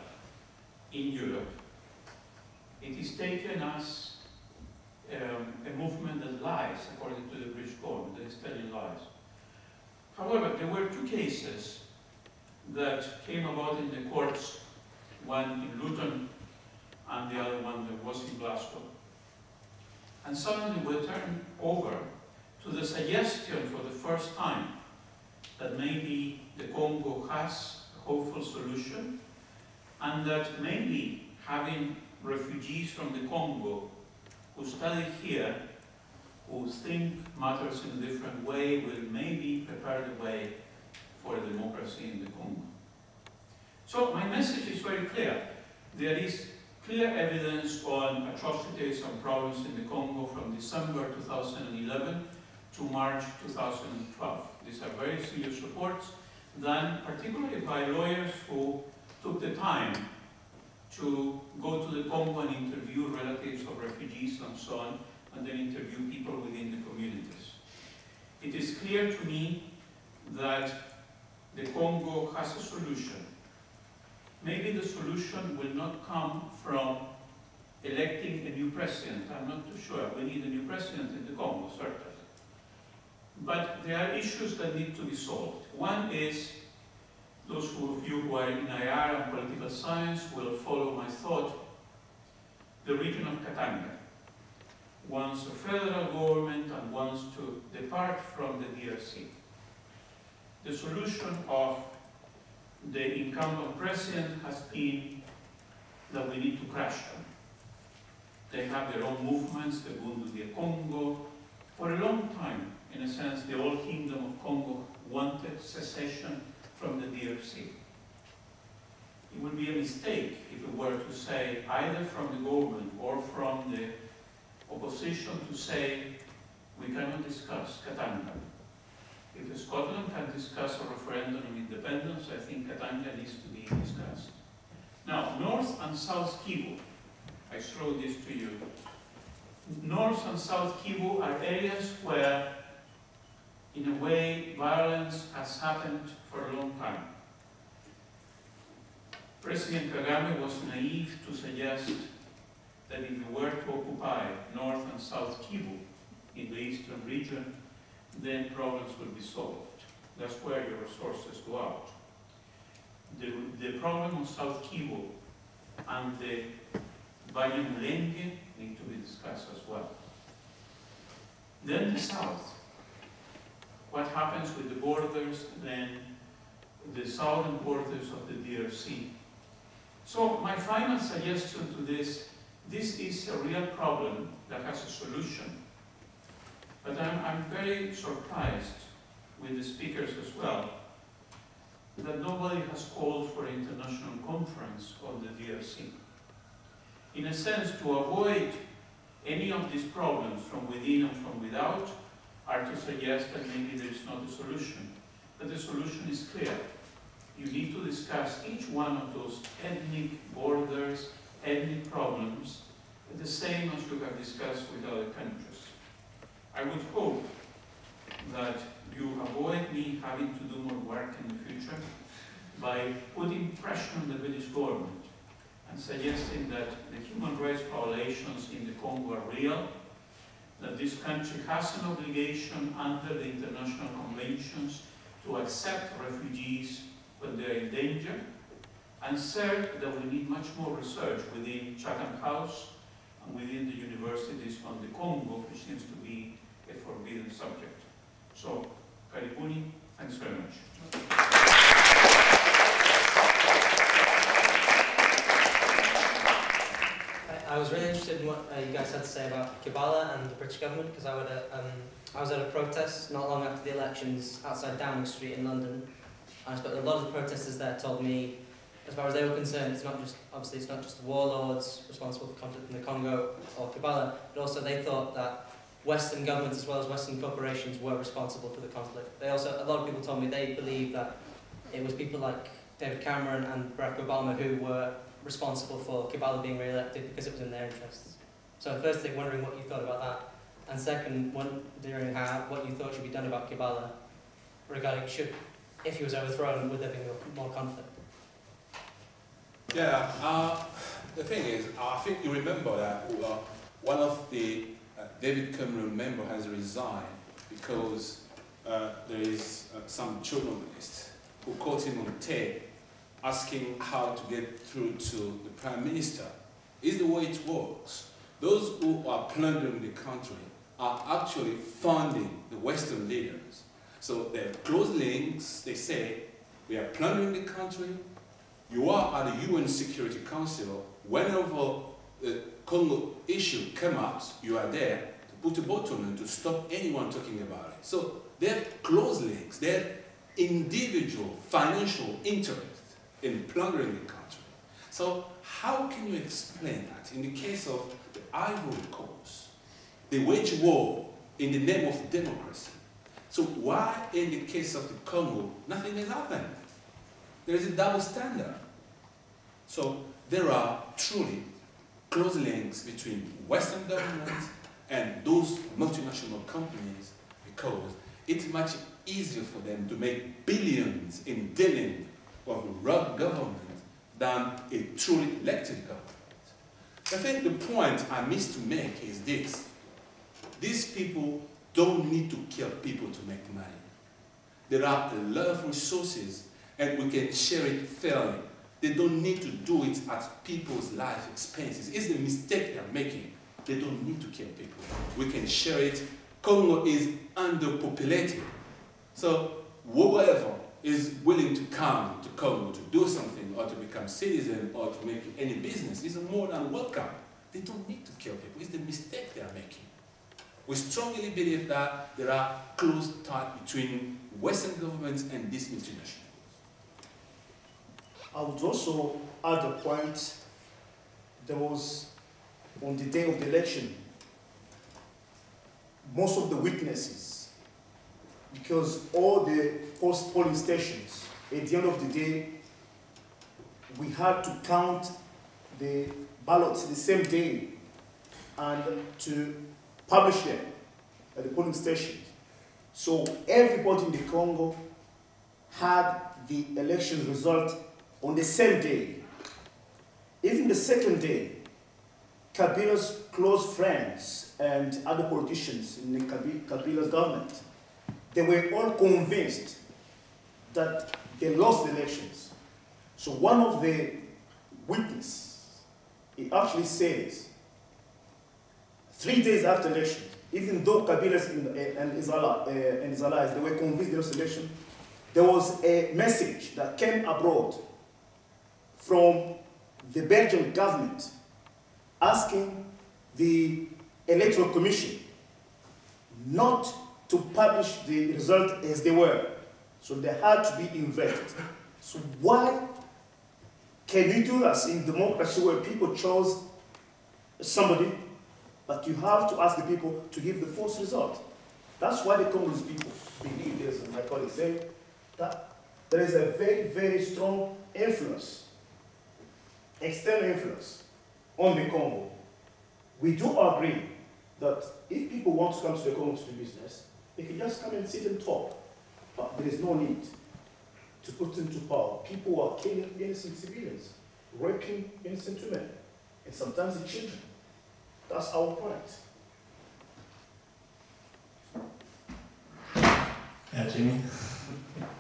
in Europe. It is taken as a movement that lies, according to the British government, that is telling lies. However, there were 2 cases that came about in the courts, one in Luton and the other one that was in Glasgow. And suddenly we turned over to the suggestion for the first time that maybe the Congo has a hopeful solution, and that maybe having refugees from the Congo who study here, who think matters in a different way, will maybe prepare the way for democracy in the Congo. So my message is very clear. There is clear evidence on atrocities and problems in the Congo from December 2011 to March 2012. These are very serious reports, done particularly by lawyers who took the time to go to the Congo and interview relatives of refugees and so on, and then interview people within the communities. It is clear to me that the Congo has a solution. Maybe the solution will not come from electing a new president. I'm not too sure. We need a new president in the Congo, certainly. But there are issues that need to be solved. One is, those of you who are in IR and political science will follow my thought, the region of Katanga wants a federal government and wants to depart from the DRC. The solution of the incumbent president has been that we need to crush them. They have their own movements, the Bundu de Congo, For a long time, in a sense, the old Kingdom of Congo wanted secession from the DRC. It would be a mistake if we were to say, either from the government or from the opposition, to say, we cannot discuss Katanga. If Scotland can discuss a referendum on independence, I think Katanga needs to be discussed. Now, North and South Kivu, I show this to you. North and South Kivu are areas where, in a way, violence has happened for a long time. President Kagame was naive to suggest that if we were to occupy North and South Kivu in the eastern region, then problems would be solved. That's where your resources go out. The problem of South Kivu and the Banyamulenge need to be discussed as well. Then the South. What happens with the borders, then the southern borders of the DRC. So my final suggestion to this is a real problem that has a solution. But I'm very surprised with the speakers as well that nobody has called for an international conference on the DRC. In a sense, to avoid any of these problems from within and from without, are to suggest that maybe there is not a solution. But the solution is clear. You need to discuss each one of those ethnic borders, ethnic problems, the same as you have discussed with other countries. I would hope that you avoid me having to do more work in the future by putting pressure on the British government and suggesting that the human rights violations in the Congo are real, that this country has an obligation under the international conventions to accept refugees when they are in danger, and third, that we need much more research within Chatham House and within the universities on the Congo, which seems to be a forbidden subject. So, karibuni, thanks very much. I was really interested in what you guys had to say about Kibala and the British government, because I was at a protest not long after the elections outside Downing Street in London. And I spoke to a lot of the protesters there told me, as far as they were concerned, it's not just, obviously it's not just the warlords responsible for conflict in the Congo or Kibala, but also they thought that Western governments as well as Western corporations were responsible for the conflict. They also, a lot of people told me they believed that it was people like David Cameron and Barack Obama who were responsible for Kibala being re-elected because it was in their interests. So firstly, wondering what you thought about that, and second, wondering what you thought should be done about Kibala regarding if he was overthrown, would there be more conflict? Yeah, the thing is, I think you remember that one of the David Cameron member has resigned because there is some journalist who caught him on tape asking how to get through to the Prime Minister. Is the way it works. Those who are plundering the country are actually funding the Western leaders. So they have close links. They say, we are plundering the country. You are at the UN Security Council. Whenever the Congo issue comes up, you are there to put a button and to stop anyone talking about it. So they have close links. They have individual financial interest in plundering the country. So how can you explain that? In the case of the Ivory Coast, they wage war in the name of democracy. So why in the case of the Congo, nothing has happened? There is a double standard. So there are truly close links between Western governments and those multinational companies, because it's much easier for them to make billions in dealing with a rogue government than a truly elected government. I think the point I miss to make is this. These people don't need to kill people to make money. There are a lot of resources and we can share it fairly. They don't need to do it at people's life expenses. It's the mistake they're making. They don't need to kill people. We can share it. Congo is underpopulated. So whoever is willing to come to Congo to do something or to become citizen or to make any business is more than welcome. They don't need to kill people. It's the mistake they are making. We strongly believe that there are close ties between Western governments and these multinationals. I would also add a point. There was, on the day of the election, most of the witnesses, because all the post-polling stations, at the end of the day, we had to count the ballots the same day and to publish them at the polling stations. So everybody in the Congo had the election result on the same day. Even the second day, Kabila's close friends and other politicians in the Kabila's government, they were all convinced that they lost the elections. So one of the witnesses, he actually says, 3 days after election, even though Kabila and his allies, they were convinced they lost the election, there was a message that came abroad from the Belgian government asking the Electoral Commission not to publish the result as they were. So they had to be inverted. So why can you do this in democracy where people chose somebody, but you have to ask the people to give the false result? That's why the Congolese people believe, as my colleague said, that there is a very, very strong influence, external influence on the Congo. We do agree that if people want to come to the Congo to do business, they can just come and sit and talk. But there is no need to put into power people who are killing innocent civilians, raping innocent women, and sometimes the children. That's our point. Yeah, Jimmy?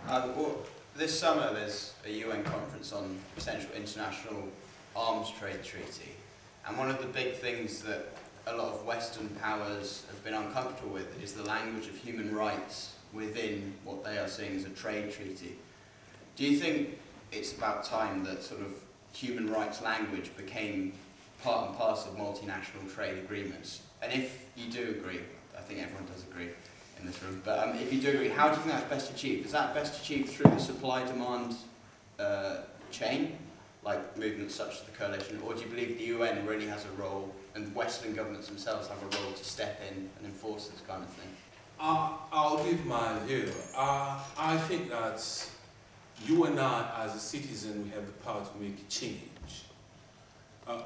Well, this summer there's a UN conference on potential international arms trade treaty. And one of the big things that a lot of Western powers have been uncomfortable with is the language of human rights within what they are seeing as a trade treaty. Do you think it's about time that sort of human rights language became part and parcel of multinational trade agreements? And if you do agree, I think everyone does agree in this room, but if you do agree, how do you think that's best achieved? Is that best achieved through the supply-demand chain, like movements such as the coalition, or do you believe the UN really has a role and Western governments themselves have a role to step in and enforce this kind of thing? I'll give my view. I think that you and I, as a citizen, we have the power to make change.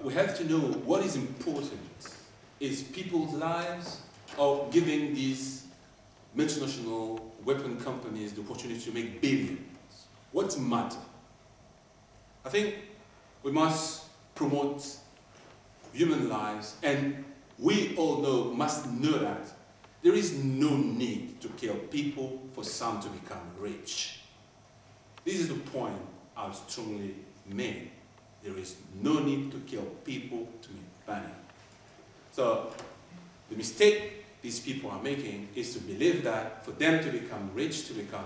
We have to know what is important. Is people's lives or giving these multinational weapon companies the opportunity to make billions? What's matter? I think we must promote human lives, and we all must know that there is no need to kill people for some to become rich. This is the point I strongly made. There is no need to kill people to make money. So the mistake these people are making is to believe that for them to become rich, to become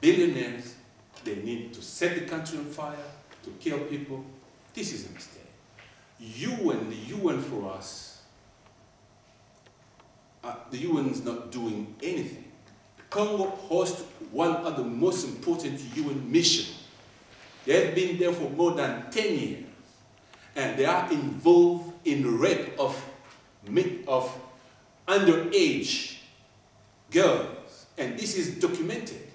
billionaires, they need to set the country on fire, to kill people. This is a mistake. The UN for us, the UN is not doing anything. Congo hosts one of the most important UN missions. They have been there for more than 10 years, and they are involved in rape of underage girls, and this is documented.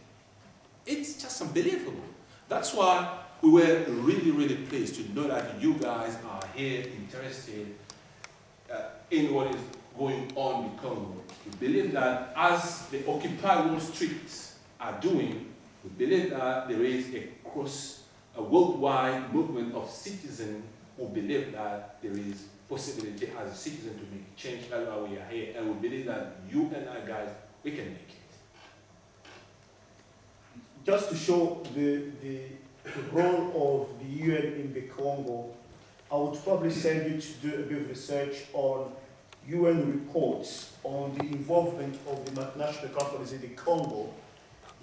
It's just unbelievable. That's why we were really, really pleased to know that you guys are here interested in what is going on in Congo. We believe that as the Occupy Wall Streets are doing, we believe that there is a worldwide movement of citizens who believe that there is possibility as a citizen to make change. That's why we are here, and we believe that you and I guys, we can make it. Just to show the role of the UN in the Congo, I would probably send you to do a bit of research on UN reports on the involvement of the multinational companies in the Congo.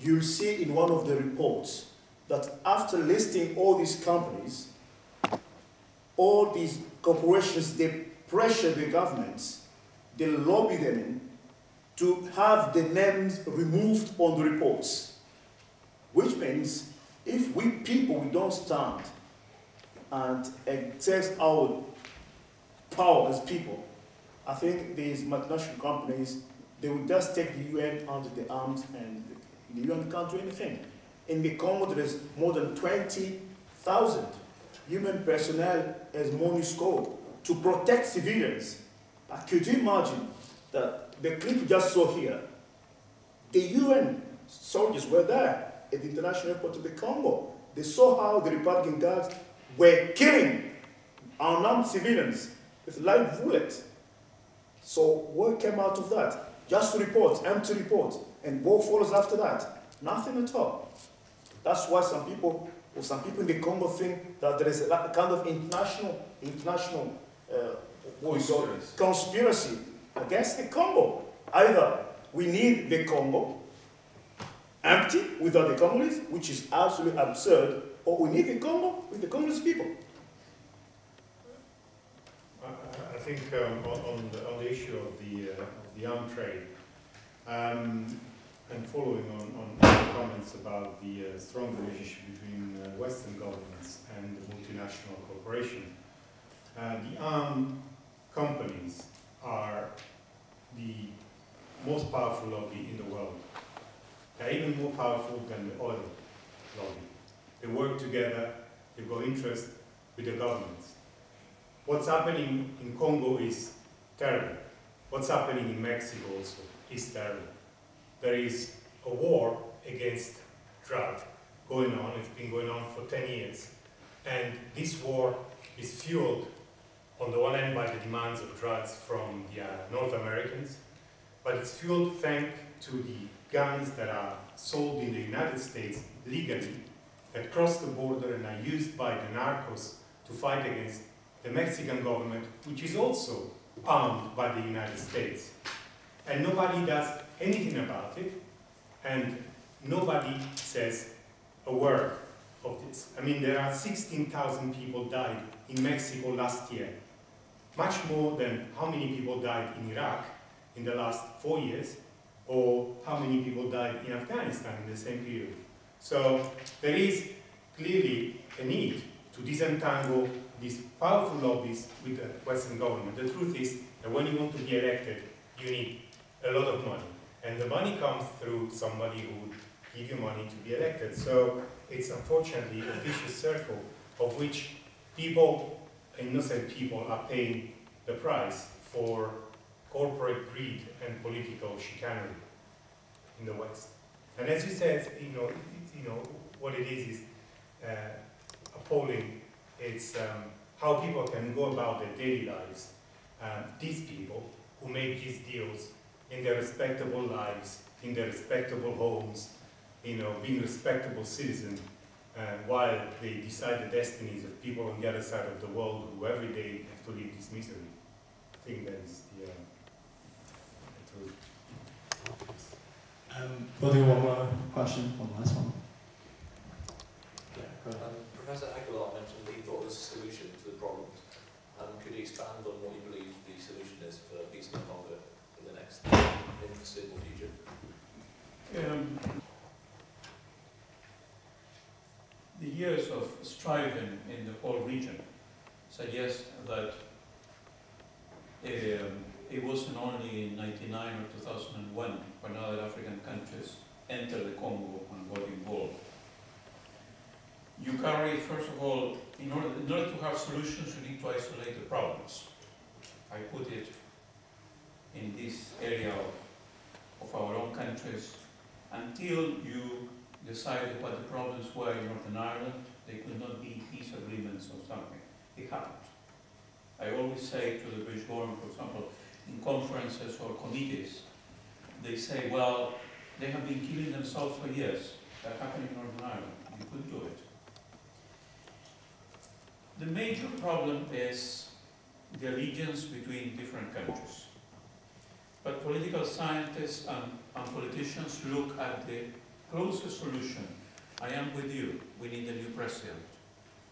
You'll see in one of the reports that after listing all these companies, all these corporations, they pressure the governments, they lobby them to have the names removed on the reports, which means if we people, we don't stand and exert our power as people, I think these multinational companies, they will just take the UN under the arms and the UN can't do anything. In the Congo, there is more than 20,000 human personnel as MONUSCO to protect civilians. But could you imagine that the clip you just saw here, the UN soldiers were there at the international airport of the Congo. They saw how the Republican guards were killing unarmed civilians with live bullets. So what came out of that? Just reports, empty reports, and what follows after that? Nothing at all. That's why some people in the Congo think that there is a kind of international conspiracy against the Congo. Either we need the Congo empty without the Congolese, which is absolutely absurd, or we need the Congo with the Congolese people. I think on the issue of the arms trade, and following on the comments about the strong relationship between Western governments and the multinational corporation, the armed companies are the most powerful lobby in the world. They're even more powerful than the oil lobby. They work together, they've got interest with the governments. What's happening in Congo is terrible. What's happening in Mexico also is terrible. There is a war against drugs going on. It's been going on for 10 years. And this war is fueled on the one hand by the demands of drugs from the North Americans, but it's fueled thanks to the guns that are sold in the United States legally, that cross the border and are used by the narcos to fight against the Mexican government, which is also armed by the United States. And nobody does anything about it, and nobody says a word of this. I mean, there are 16,000 people died in Mexico last year, much more than how many people died in Iraq in the last 4 years, or how many people died in Afghanistan in the same period. So there is clearly a need to disentangle these powerful lobbies with the Western government. The truth is that when you want to be elected, you need a lot of money. And the money comes through somebody who would give you money to be elected. So it's unfortunately a vicious circle of which people, innocent people, are paying the price for corporate greed and political chicanery in the West. And as you said, what it is appalling. It's how people can go about their daily lives. These people who make these deals in their respectable lives, in their respectable homes, being respectable citizens, while they decide the destinies of people on the other side of the world who every day have to live this misery. I think that is the truth. We'll do one more question, one last one. Yeah, go ahead. Professor Aguilar mentioned that he thought there was a solution to the problems. Could you expand on what you believe the solution is for peace in Congo in the next foreseeable future? The years of striving in the whole region suggest that it wasn't only in 1999 or 2001 when other African countries entered the Congo and got involved. You carry, first of all, in order to have solutions, you need to isolate the problems. I put it in this area of our own countries. Until you decided what the problems were in Northern Ireland, they could not be peace agreements or something. It happened. I always say to the British government, for example, in conferences or committees, they say, well, they have been killing themselves for years. That happened in Northern Ireland. You couldn't do it. The major problem is the allegiance between different countries. But political scientists and politicians look at the closest solution. I am with you. We need a new president.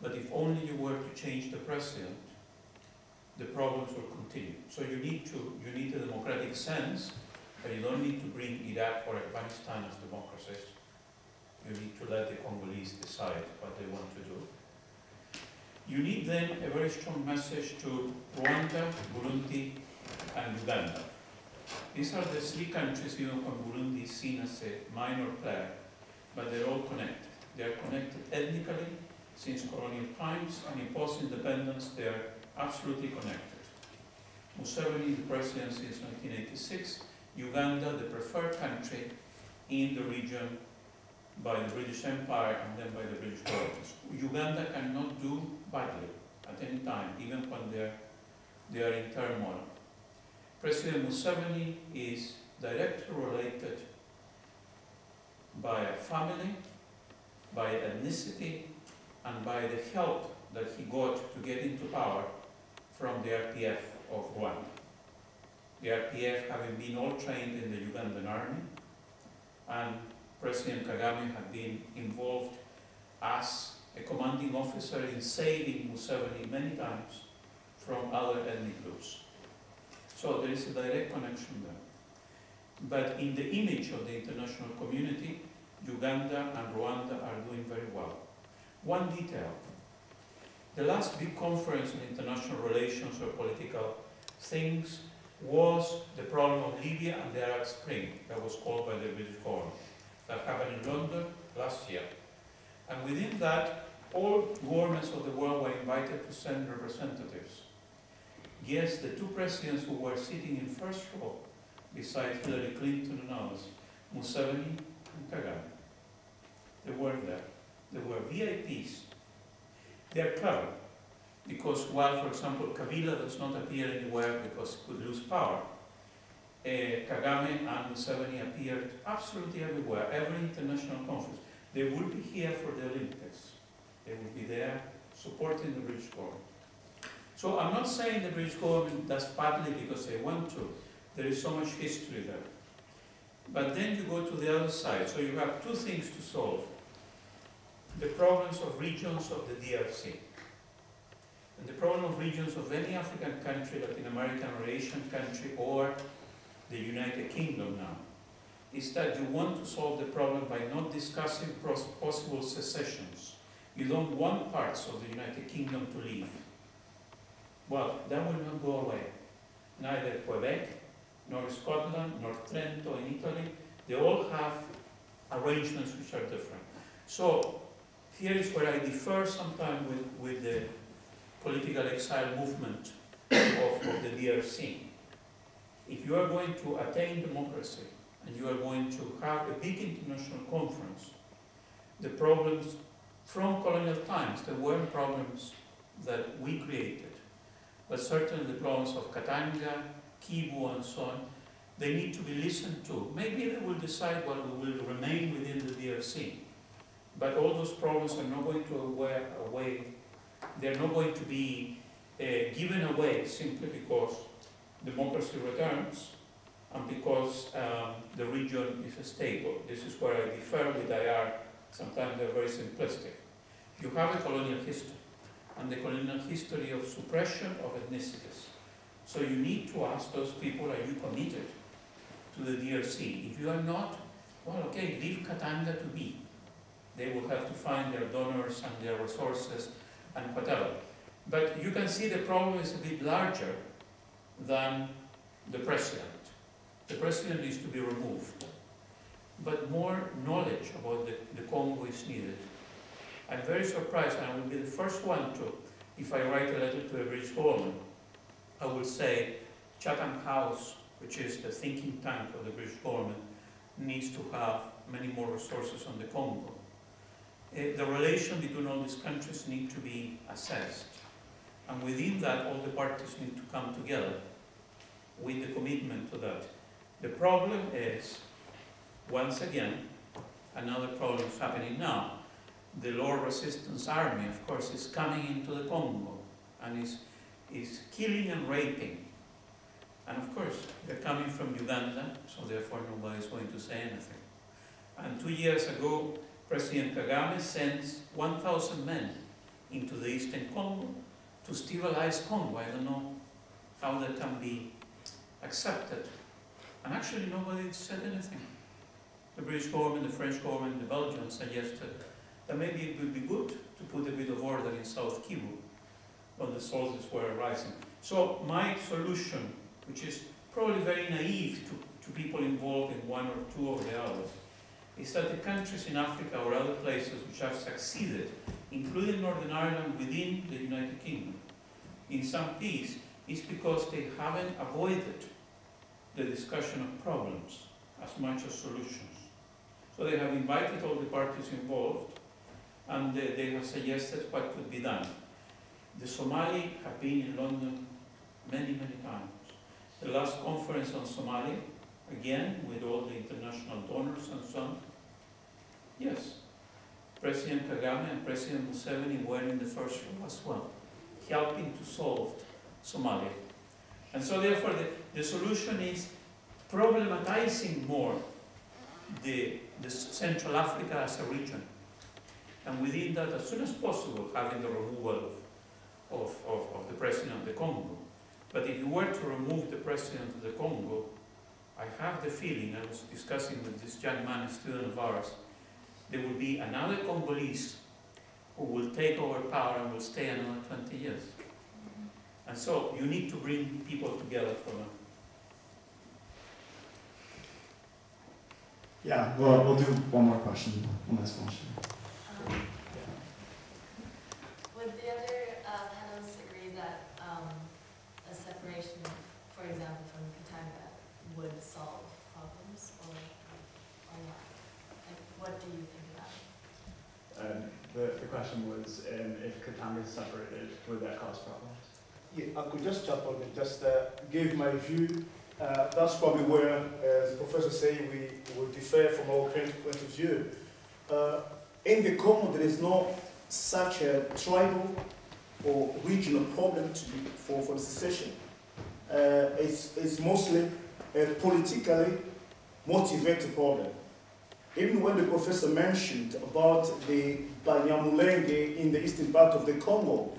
But if only you were to change the president, the problems will continue. So you need a democratic sense But you don't need to bring Iraq or Afghanistan as democracies. You need to let the Congolese decide what they want to do. You need then a very strong message to Rwanda, Burundi, and Uganda. These are the three countries, even when Burundi is seen as a minor player, but they're all connected. They are connected ethnically since colonial times, and in post-independence they are absolutely connected. Museveni, the president since 1986, Uganda, the preferred country in the region by the British Empire and then by the British colonies. Uganda cannot do badly at any time, even when they are in turmoil. President Museveni is directly related by a family, by ethnicity, and by the help that he got to get into power from the RPF of Rwanda. The RPF having been all trained in the Ugandan army, and President Kagame had been involved as a commanding officer in saving Museveni many times from other ethnic groups. So there is a direct connection there. But in the image of the international community, Uganda and Rwanda are doing very well. One detail, the last big conference on international relations or political things was the problem of Libya and the Arab Spring that was called by the British government. That happened in London last year. And within that, all governments of the world were invited to send representatives. Yes, the two presidents who were sitting in first row beside Hillary Clinton and others, Museveni and Kagame. They weren't there. They were VIPs. They are clever, because while, for example, Kabila does not appear anywhere because he could lose power, Kagame and Museveni appeared absolutely everywhere, every international conference. They will be here for the Olympics. They will be there supporting the British government. So I'm not saying the British government does badly because they want to. There is so much history there. But then you go to the other side. So you have two things to solve. The problems of regions of the DRC. And the problem of regions of any African country, Latin American or Asian country, or the United Kingdom now, is that you want to solve the problem by not discussing possible secessions. You don't want parts of the United Kingdom to leave. Well, that will not go away. Neither Quebec, nor Scotland, nor Trento in Italy, they all have arrangements which are different. So here is where I differ sometimes with the political exile movement of the DRC. If you are going to attain democracy and you are going to have a big international conference, the problems from colonial times, there were problems that we created, but certainly the problems of Katanga, Kivu, and so on, they need to be listened to. Maybe they will decide, well, we will remain within the DRC, but all those problems are not going to they're not going to be given away simply because democracy returns and because the region is stable. This is where I differ with IR. Sometimes they're very simplistic. You have a colonial history, and the colonial history of suppression of ethnicities. So you need to ask those people, are you committed to the DRC? If you are not, well, okay, leave Katanga to be. They will have to find their donors and their resources and whatever. But you can see the problem is a bit larger than the president. The president needs to be removed. But more knowledge about the Congo is needed. I'm very surprised, and I will be the first one to, if I write a letter to a British government, I will say Chatham House, which is the thinking tank of the British government, needs to have many more resources on the Congo. The relation between all these countries need to be assessed. And within that, all the parties need to come together with the commitment to that. The problem is, once again, another problem is happening now. The Lord Resistance Army, of course, is coming into the Congo and is killing and raping. And of course, they're coming from Uganda, so therefore nobody's going to say anything. And 2 years ago, President Kagame sends 1,000 men into the Eastern Congo to sterilize Congo. I don't know how that can be accepted. And actually nobody said anything. The British government, the French government, the Belgians suggested that maybe it would be good to put a bit of order in South Kivu when the soldiers were rising. So my solution, which is probably very naive to people involved in one or two of the others, is that the countries in Africa or other places which have succeeded, including Northern Ireland within the United Kingdom, in some peace, is because they haven't avoided the discussion of problems as much as solutions. So they have invited all the parties involved, and they have suggested what could be done. The Somali have been in London many, many times. The last conference on Somali, again, with all the international donors and so on, yes, President Kagame and President Museveni were in the first row as well, helping to solve Somalia. And so therefore the solution is problematizing more the Central Africa as a region. And within that, as soon as possible, having the removal of the President of the Congo. But if you were to remove the President of the Congo, I have the feeling, I was discussing with this young man, a student of ours, there will be another Congolese who will take over power and will stay another 20 years. And so you need to bring people together for them. Yeah, well, we'll do one more question on this one. Would the other panelists agree that a separation, for example, from Katanga would solve problems, or not? Like, what do you think about it? The question was if Katanga is separated, would that cause problems? Yeah, I could just jump on and just give my view. That's probably where, as the professor said, we will differ from our current point of view. In the Congo, there is no such a tribal or regional problem for the secession. It's mostly a politically motivated problem. Even when the professor mentioned about the Banyamulenge in the eastern part of the Congo,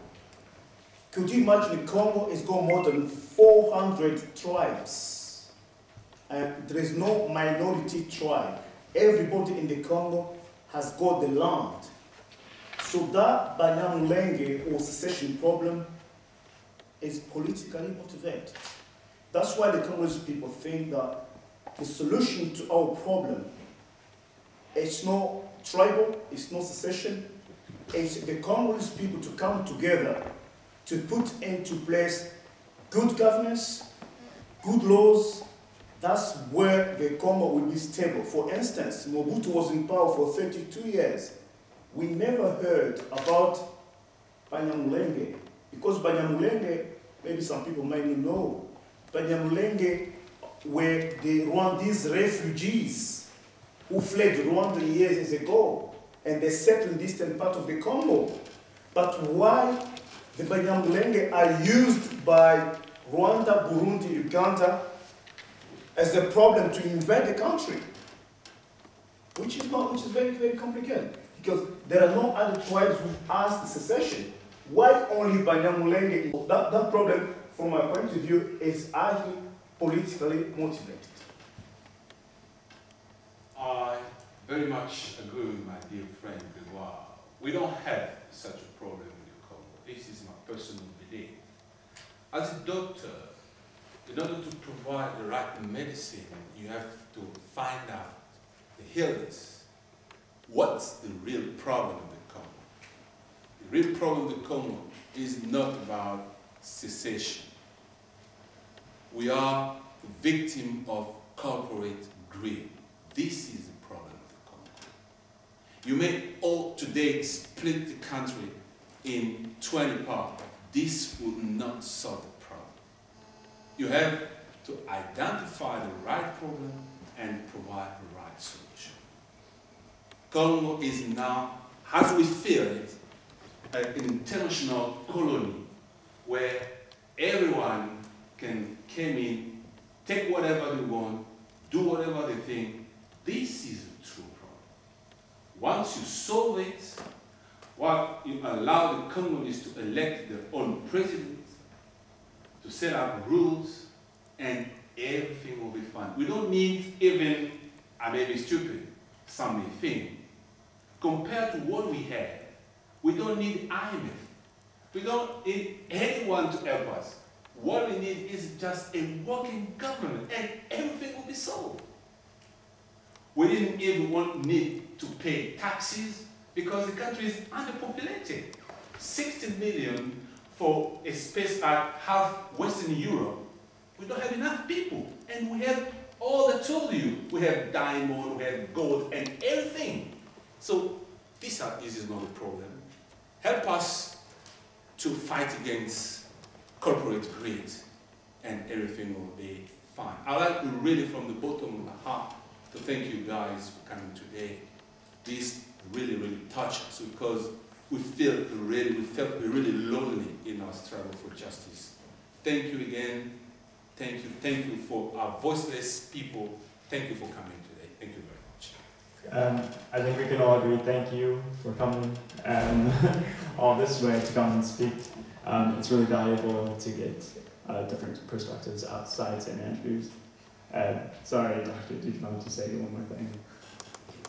could you imagine the Congo is got more than 400 tribes, and there is no minority tribe. Everybody in the Congo has got the land. So that Banyamulenge or secession problem is politically motivated. That's why the Congolese people think that the solution to our problem is not tribal, it's not secession, it's the Congolese people to come together to put into place good governance, good laws. That's where the Congo will be stable. For instance, Mobutu was in power for 32 years. We never heard about Banyamulenge, because Banyamulenge, maybe some people might not know, Banyamulenge were the Rwandese refugees who fled Rwanda years ago, and they settled in the eastern part of the Congo. But why the Banyamulenge are used by Rwanda, Burundi, Uganda as a problem to invade the country, which is very, very complicated, because there are no other tribes who asked secession. Why only Banyamulenge? That problem, from my point of view, is actually politically motivated. I very much agree with my dear friend Gregoire. We don't have such a problem in the Congo. This is my personal belief. As a doctor, in order to provide the right medicine, you have to find out the illness. What's the real problem in the Congo? The real problem in the Congo is not about secession. We are the victim of corporate greed. This is the problem of the Congo. You may all today split the country in 20 parts. This will not solve the problem. You have to identify the right problem and provide the right solution. Congo is now, as we feel it, an international colony where everyone can come in, take whatever they want, do whatever they think. This is the true problem. Once you solve it, you allow the Congolese to elect their own president, to set up rules, and everything will be fine. We don't need even, I may be stupid, some may think, compared to what we have, we don't need IMF. We don't need anyone to help us. What we need is just a working government and everything will be solved. We didn't even need to pay taxes because the country is underpopulated. 60 million for a space like half Western Europe. We don't have enough people. And we have all I told you. We have diamond, we have gold, and everything. So this is not a problem. Help us to fight against corporate greed, and everything will be fine. I'd like to really, from the bottom of my heart, to thank you guys for coming today. This really, really touched us because we felt really lonely in our struggle for justice. Thank you again. Thank you for our voiceless people. Thank you for coming today. Thank you very much. I think we can all agree, thank you for coming all this way to come and speak. It's really valuable to get different perspectives outside St. Andrews. Sorry, Doctor, did you want to say one more thing?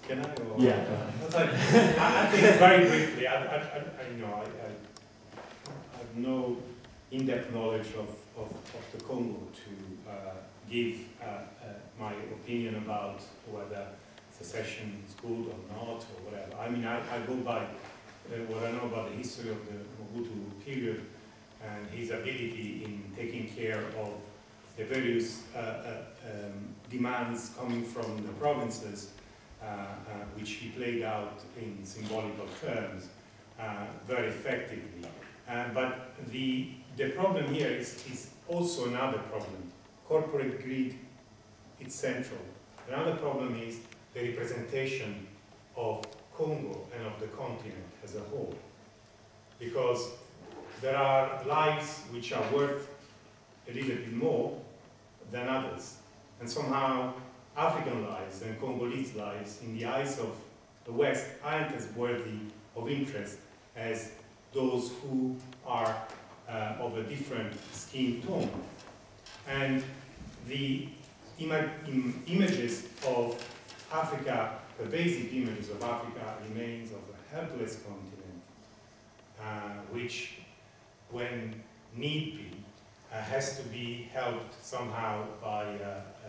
Can I? Or Yeah, go ahead. I think very briefly, I have no in-depth knowledge of the Congo to give my opinion about whether secession is good or not or whatever. I mean, I go by what I know about the history of the Mobutu period and his ability in taking care of the various demands coming from the provinces, which he played out in symbolical terms very effectively. But the problem here is also another problem. Corporate greed is central. Another problem is the representation of Congo and of the continent as a whole. Because there are lives which are worth a little bit more than others. And somehow African lives and Congolese lives in the eyes of the West aren't as worthy of interest as those who are of a different skin tone. And the images of Africa, the basic images of Africa remains of a helpless continent, which, when need be, has to be helped somehow by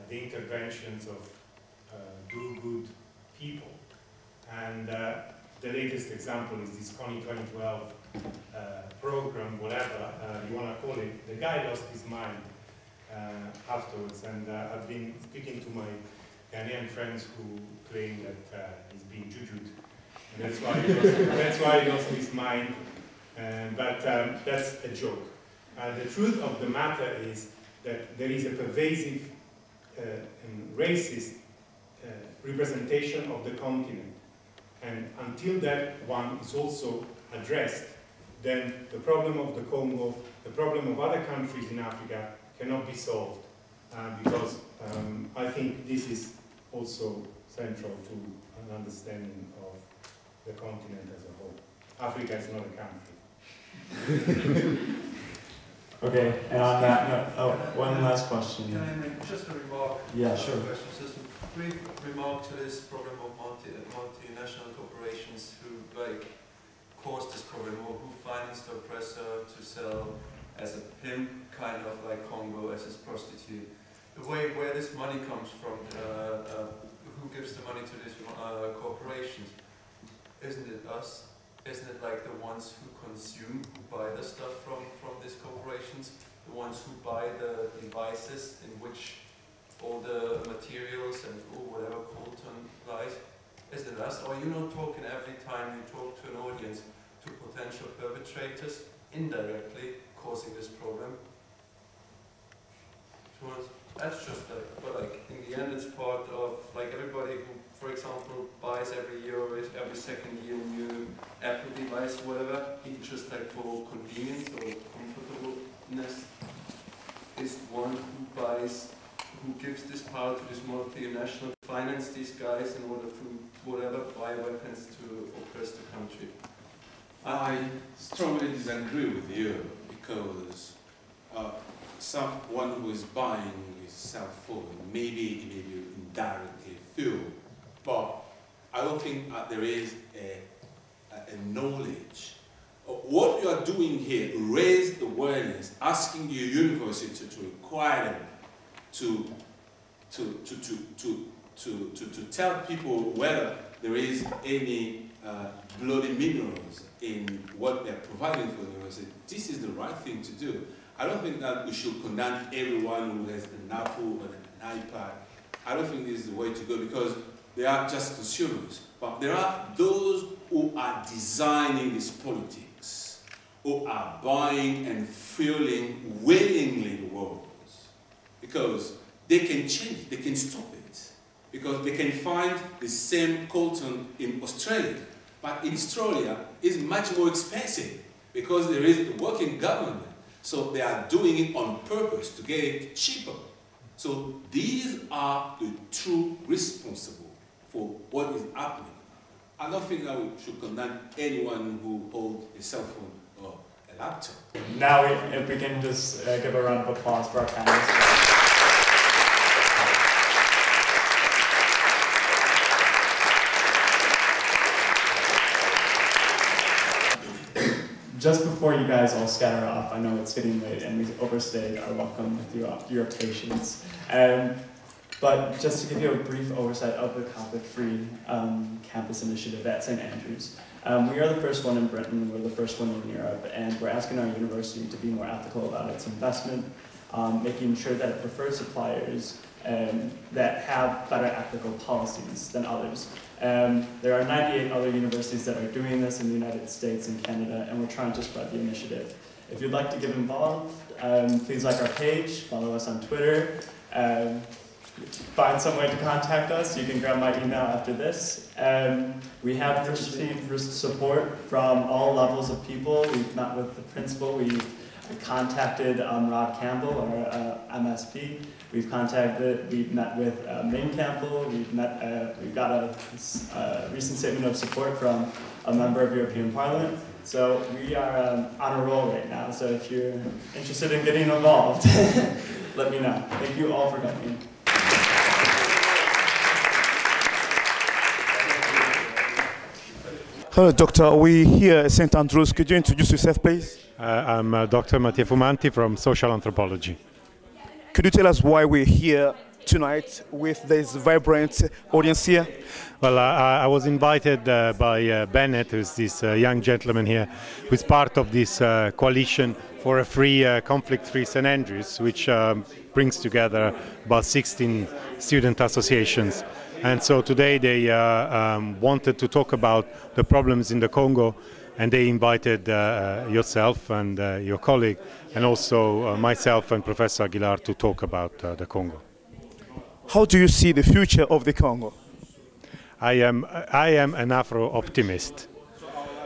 the interventions of do-good people. And the latest example is this CONI 2012 program, whatever you want to call it. The guy lost his mind afterwards, and I've been speaking to my Ghanaian friends who claim that he's being jujued, and that's why he lost his mind. But that's a joke. The truth of the matter is that there is a pervasive and racist representation of the continent. And until that one is also addressed, then the problem of the Congo, the problem of other countries in Africa cannot be solved. Because I think this is also central to an understanding of the continent as a whole. Africa is not a country. Okay, and on that note, one last question. Can I make just a remark? Yeah, sure. Just a brief remark to this problem of multinational corporations who caused this problem, or who financed the oppressor to sell as a pimp, kind of like Congo as his prostitute. The way where this money comes from, who gives the money to these corporations? Isn't it us? Isn't it like the ones who consume, who buy the stuff from these corporations, the ones who buy the devices in which all the materials and whatever coltan lies? Isn't it us? Or are you not talking every time you talk to an audience to potential perpetrators, indirectly causing this problem? That's just but like in the end it's part of like everybody who, for example, buys every year or every second year new Apple device, whatever, he just like for convenience or comfortableness is one who buys, who gives this power to this multinational, finance these guys in order to whatever buy weapons to oppress the country. I strongly disagree with you because someone who is buying a cell phone, maybe it may be indirectly fueled, but I don't think there is a knowledge. What you are doing here, raise awareness, asking your university to require them to tell people whether there is any bloody minerals in what they're providing for the university. This is the right thing to do. I don't think that we should condemn everyone who has an Apple or an iPad. I don't think this is the way to go because they are just consumers. But there are those who are designing this politics, who are buying and fueling willingly the wars. Because they can change it, they can stop it. Because they can find the same coltan in Australia. But in Australia, it's much more expensive because there is a working government. So they are doing it on purpose to get it cheaper. So these are the true responsible for what is happening. I don't think that we should condemn anyone who holds a cell phone or a laptop. Now, if we can just give a round of applause for our panelists. Just before you guys all scatter off, I know it's getting late and we overstayed our welcome with your patience. But just to give you a brief oversight of the conflict-free campus initiative at St. Andrews. We are the first one in Britain, we're the first one in Europe, and we're asking our university to be more ethical about its investment, making sure that it prefers suppliers that have better ethical policies than others. There are 98 other universities that are doing this in the United States and Canada, and we're trying to spread the initiative. If you'd like to get involved, please like our page, follow us on Twitter, find some way to contact us. You can grab my email after this. We have received support from all levels of people. We've met with the principal. We've contacted Rod Campbell, our MSP. We've met with Maine Campbell. We've got a recent statement of support from a member of European Parliament. So we are on a roll right now. So if you're interested in getting involved, let me know. Thank you all for coming. Hello, Doctor. We here at St. Andrews. Could you introduce yourself, please? I'm Dr. Matteo Fumanti from Social Anthropology. Could you tell us why we're here tonight with this vibrant audience here? Well, I was invited by Bennett, who's this young gentleman here, who's part of this coalition for a free, conflict-free St. Andrews, which brings together about 16 student associations. And so today they wanted to talk about the problems in the Congo, and they invited yourself and your colleague, and also myself and Professor Aguilar to talk about the Congo. How do you see the future of the Congo? I am an Afro-optimist,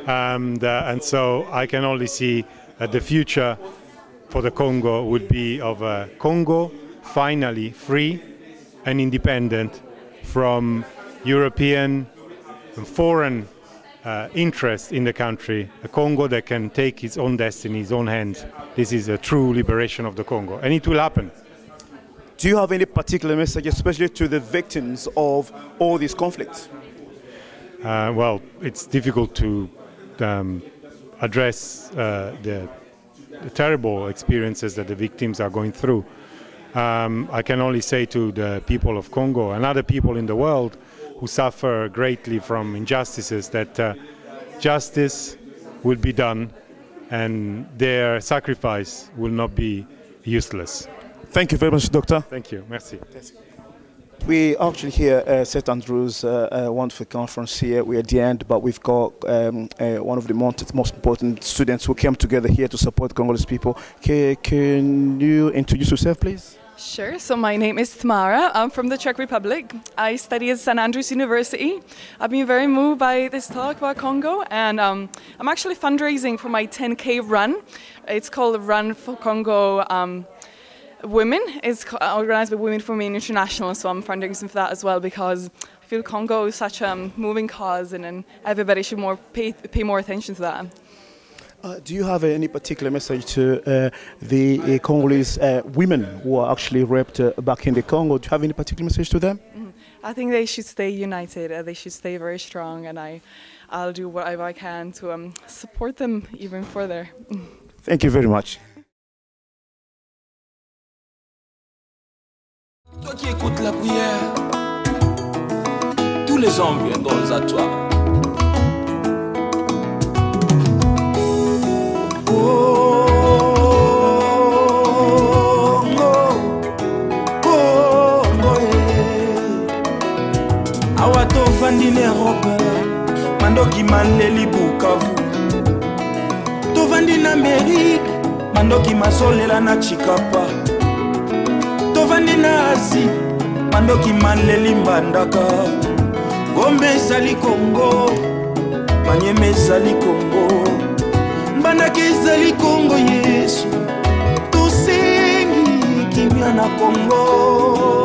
and so I can only see that the future for the Congo would be of a Congo finally free and independent from European and foreign interest in the country, a Congo that can take its own destiny, its own hands. This is a true liberation of the Congo, and it will happen. Do you have any particular message, especially to the victims of all these conflicts? Well, it's difficult to address the terrible experiences that the victims are going through. I can only say to the people of Congo and other people in the world who suffer greatly from injustices that justice will be done and their sacrifice will not be useless. Thank you very much, Doctor. Thank you. Merci. We actually here at St. Andrews, a wonderful conference here. We're at the end, but we've got one of the most important students who came together here to support Congolese people. Can you introduce yourself, please? Sure. So my name is Tamara. I'm from the Czech Republic. I study at St. Andrews University. I've been very moved by this talk about Congo, and I'm actually fundraising for my 10K run. It's called Run for Congo Women. It's organized by Women for Men International, so I'm fundraising for that as well because I feel Congo is such a moving cause, and everybody should pay more attention to that. Do you have any particular message to the Congolese women who are actually raped back in the Congo? Do you have any particular message to them? I think they should stay united. They should stay very strong, and I'll do whatever I can to support them even further. Thank you very much. Toi qui écoutes la prière, tous les hommes viendront à toi. Awa tovandi na Europe, mandoki maleli Bukavu. Tovandi na Amérique, mandoki masolela na Chikapa. Tovandi na Asie, mandoki maleli Mbandaka. Gombe ezali Congo, Manyeme ezali Congo. Mbandaka ezali Congo Yesu, tosengi kimia na Congo.